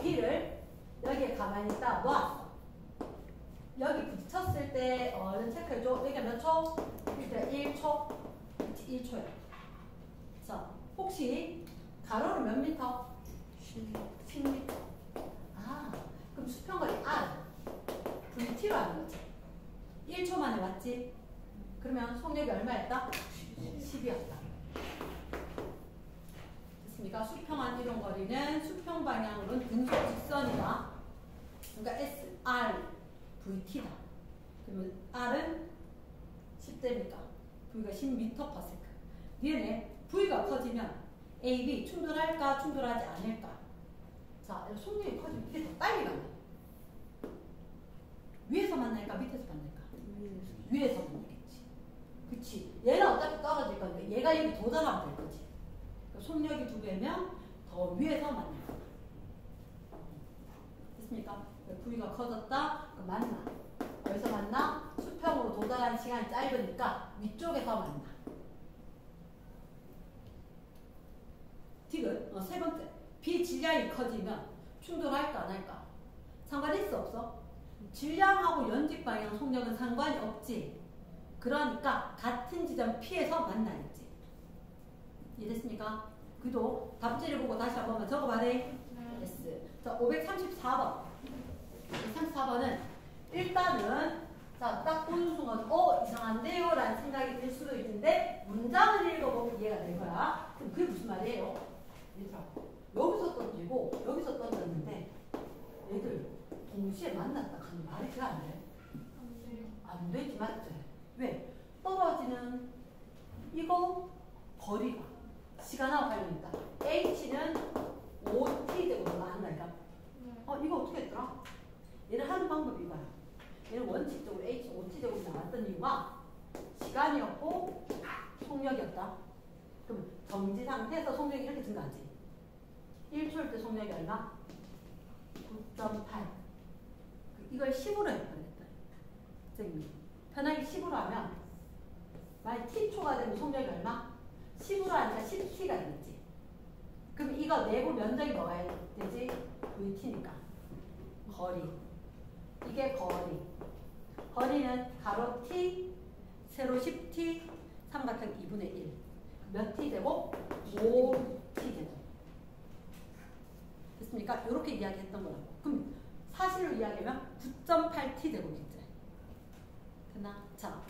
P를 여기에 가만히 있다 놓았어. 여기 부딪혔을 때 얼른 체크해줘. 여기가 몇 초? 1초. 1초야. 자, 혹시 가로로 몇 미터? 10미터. 아, 그럼 수평거리 R VT로 하는 거지. 1초 만에 왔지? 그러면 속력이 얼마였다? 10이었다. 됐습니까? 수평한 이동거리는 수평 방향으로는 등속 직선이다. 그러니까 SR VT다. 그러면 R은 10대니까 V가 10m/s. 니네 V가 커지면 AB 충돌할까 충돌하지 않을까? 자, 속력이 커지면 이게 더 빨리 가네. 위에서 만날까 밑에서 만날까? 위에서 만나겠지. 그치? 얘는 어차피 떨어질 건데 얘가 여기 도달하면 될 거지. 그러니까 속력이 2배면 더 위에서 만날 거다. 됐습니까? V가 커졌다. 그럼 만나. 어디서 만나? 수평으로 도달하는 시간이 짧으니까 위쪽에서 만나. 디귿. 세 번째. B 질량이 커지면 충돌할까 안 할까? 상관 있어 없어? 질량하고 연직 방향 속력은 상관이 없지. 그러니까 같은 지점 P에서 만나겠지. 이해됐습니까? 그도 답지를 보고 다시 한 번만 적어봐래. S. 자, 534번. 534번은 일단은 자, 딱 보는 순간 이상한데요? 라는 생각이 들 수도 있는데 문장을 읽어보면 이해가 될 거야. 그럼 그게 무슨 말이에요? 얘들아, 여기서 던지고 여기서 던졌는데 얘들 동시에 만났다 하는 말이 돼 안 돼? 안 되지, 맞지? 왜? 떨어지는 이거 거리가 시간하고 관련이 있다. H는 5t제곱으로 한다니까. 이거 어떻게 했더라? 얘를 하는 방법이 이거야. 얘는 원칙적으로 H 5t제곱이 나왔던 이유가 시간이었고 속력이었다. 그럼 정지 상태에서 속력이 이렇게 증가하지. 1초일 때 속력이 얼마? 9.8. 이걸 10으로 해버렸다. 선생님이 편하게 10으로 하면 만약 t초가 되면 속력이 얼마? 10으로 하니까 10t가 되겠지. 그럼 이거 내부 면적이 뭐가 되지? vt니까 거리. 이게 거리. 거리는 가로 t, 세로 10t, 삼각형 2분의 1. 몇 t 되고? 5t 되고. 됐습니까? 이렇게 이야기했던 거라고. 그럼 사실로 이야기하면 9.8t 되고겠지. 됐나? 자,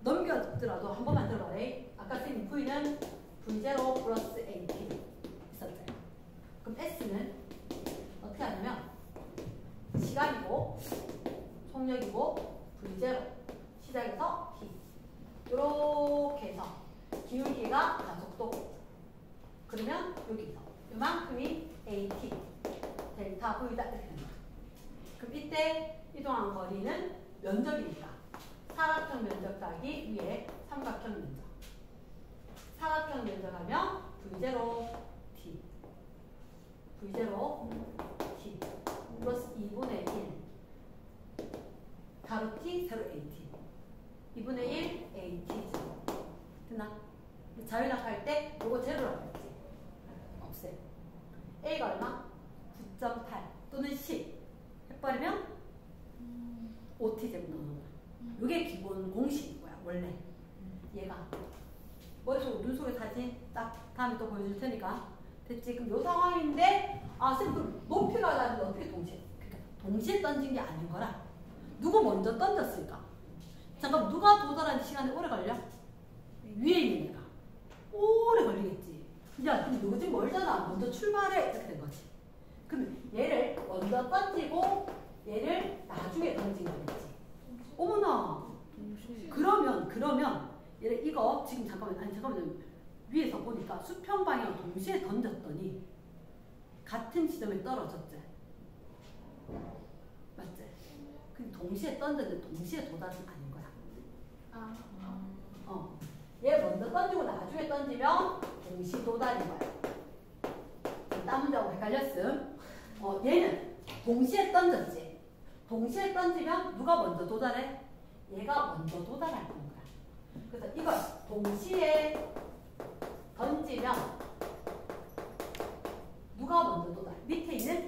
넘겨더라도 한 번만 들어봐라. 아까 선생님 V는 V0 플러스 AT 있었죠. 그럼 S는 어떻게 하냐면 시간이고 속력이고 V0 시작해서 T 이렇게 해서 기울기가 가속도 그러면 여기서 이만큼이 AT 델타 V다 이렇게 됩니다. 그럼 이때 이동한 거리는 면적이니까 사각형 면적 더하기 위에 삼각형 면적. 사각형 면적하면 V0T V0T 플러스 2분의 1 가로 T 세로 AT 2분의 1 AT 됐나? 자연학할 때 이거 제로라고 했지. 없애. A가 얼마? 9.8 또는 10 해버리면 5T 제곱 나오는 거야. 이게 기본 공식인 거야 원래. 얘가 머릿속 눈 속에 사진 딱 다음에 또 보여줄 테니까 됐지? 그럼 요 상황인데 아 쌤 그럼 높이가 나는데 어떻게 동시에 그러니까 동시에 던진 게 아닌 거라. 누구 먼저 던졌을까? 잠깐 누가 도달하는 시간이 오래 걸려? 위에 있는 애가 오래 걸리겠지. 야 근데 너 지금 멀잖아. 먼저 출발해 이렇게 된 거지. 그럼 얘를 먼저 던지고 얘를 나중에 던진 거겠지. 어머나. 그러면 얘를 이거 지금 잠깐만요. 위에서 보니까 수평 방향 동시에 던졌더니 같은 지점에 떨어졌지. 맞지? 근데 동시에 던졌는데 동시에 도달은 아닌 거야. 얘 먼저 던지고 나중에 던지면 동시 도달인 거야. 딴 문제하고 헷갈렸음. 얘는 동시에 던졌지. 동시에 던지면 누가 먼저 도달해? 얘가 먼저 도달할 거야. 그래서 이걸 동시에 던지면 누가 먼저 도달? 밑에 있는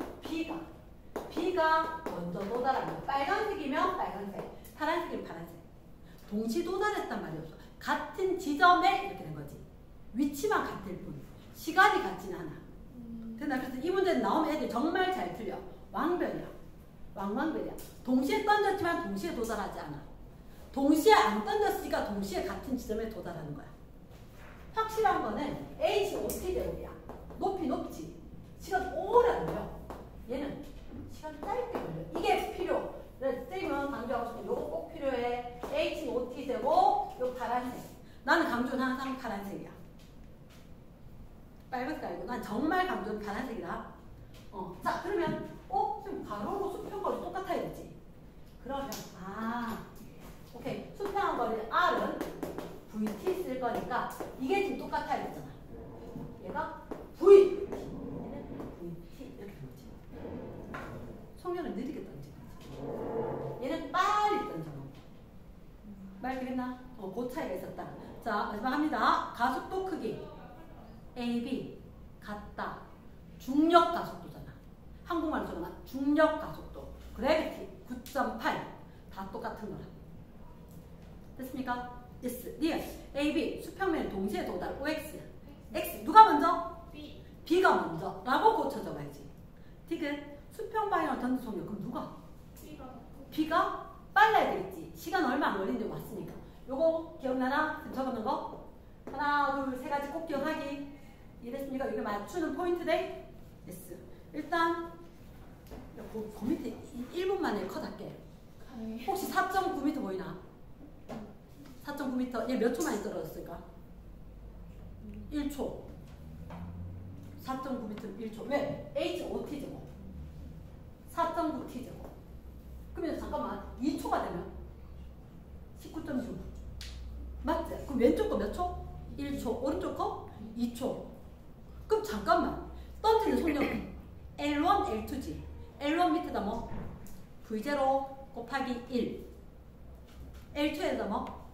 B가 먼저 도달하는. 빨간색이면 빨간색, 파란색이면 파란색. 동시 도달했단 말이 없어. 같은 지점에 이렇게 된 거지. 위치만 같을 뿐. 시간이 같지는 않아. 됐나? 그래서 이 문제는 나오면 애들 정말 잘 틀려. 왕별이야. 왕왕별이야. 동시에 던졌지만 동시에 도달하지 않아. 동시에 안 던졌으니까 동시에 같은 지점에 도달하는 거야. 확실한 거는 H, OT 제곱이야. 높이 높지. 시간 오래 걸려. 얘는 시간 짧게 걸려. 이게 필요. 그래서 쌤은 강조하고 싶은 요거 꼭 필요해. H, OT 제곱, 요 파란색. 나는 강조는 항상 파란색이야. 빨간색 아니고 난 정말 강조는 파란색이다. 자 그러면 지금 가로로 수평거리 똑같아야 되지. 그러면 오케이. 수평한 거리 R은 VT 쓸 거니까 이게 지금 똑같아야 되잖아. 얘가 V, 얘는 VT 이렇게 된 거지. 속력을 느리게 던지는 거지. 얘는 빨리 던져. 말 되겠나? 그 차이가 있었다. 자 마지막 합니다. 가속도 크기 AB 같다. 중력 가속도잖아. 한국말로 적어놔. 중력 가속도. 그래비티 9.8 다 똑같은 거라. 됐습니까? yes. 리얼. AB 수평면 동시에 도달. OX. X 누가 먼저? B가 먼저. 라고 고쳐져 봐야지. 디귿 수평 방향을 던진 속력. 그럼 누가? B가 빨라야 되겠지. 시간 얼마 안 걸리는데 왔으니까. 요거 기억나나? 적어놓은 거? 하나, 둘, 세 가지 꼭 기억하기. 이해됐습니까? 이게 맞추는 포인트 돼? yes. 일단 그 밑에 1분 만에 컷 할게. 혹시 4.9m 보이나? 4.9m. 얘 몇 초 만에 떨어졌을까? 1초. 4.9m 1초. 왜? H5T 제곱. 4.9T 제곱. 그러면 잠깐만 2초가 되면 19.6. 맞지? 그럼 왼쪽 거 몇 초? 1초. 오른쪽 거? 2초. 그럼 잠깐만. 던지는 속력 L1, L2지. L1 밑에다 뭐? V0 곱하기 1. L2에서 뭐?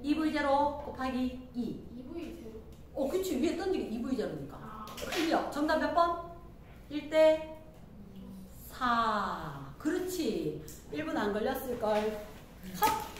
2V0 곱하기 2. 2V 제로. 그치. 위에 던지기 2V0니까. 아. 클리어. 정답 몇 번? 1대 4. 그렇지. 1분 안 걸렸을걸. 컷!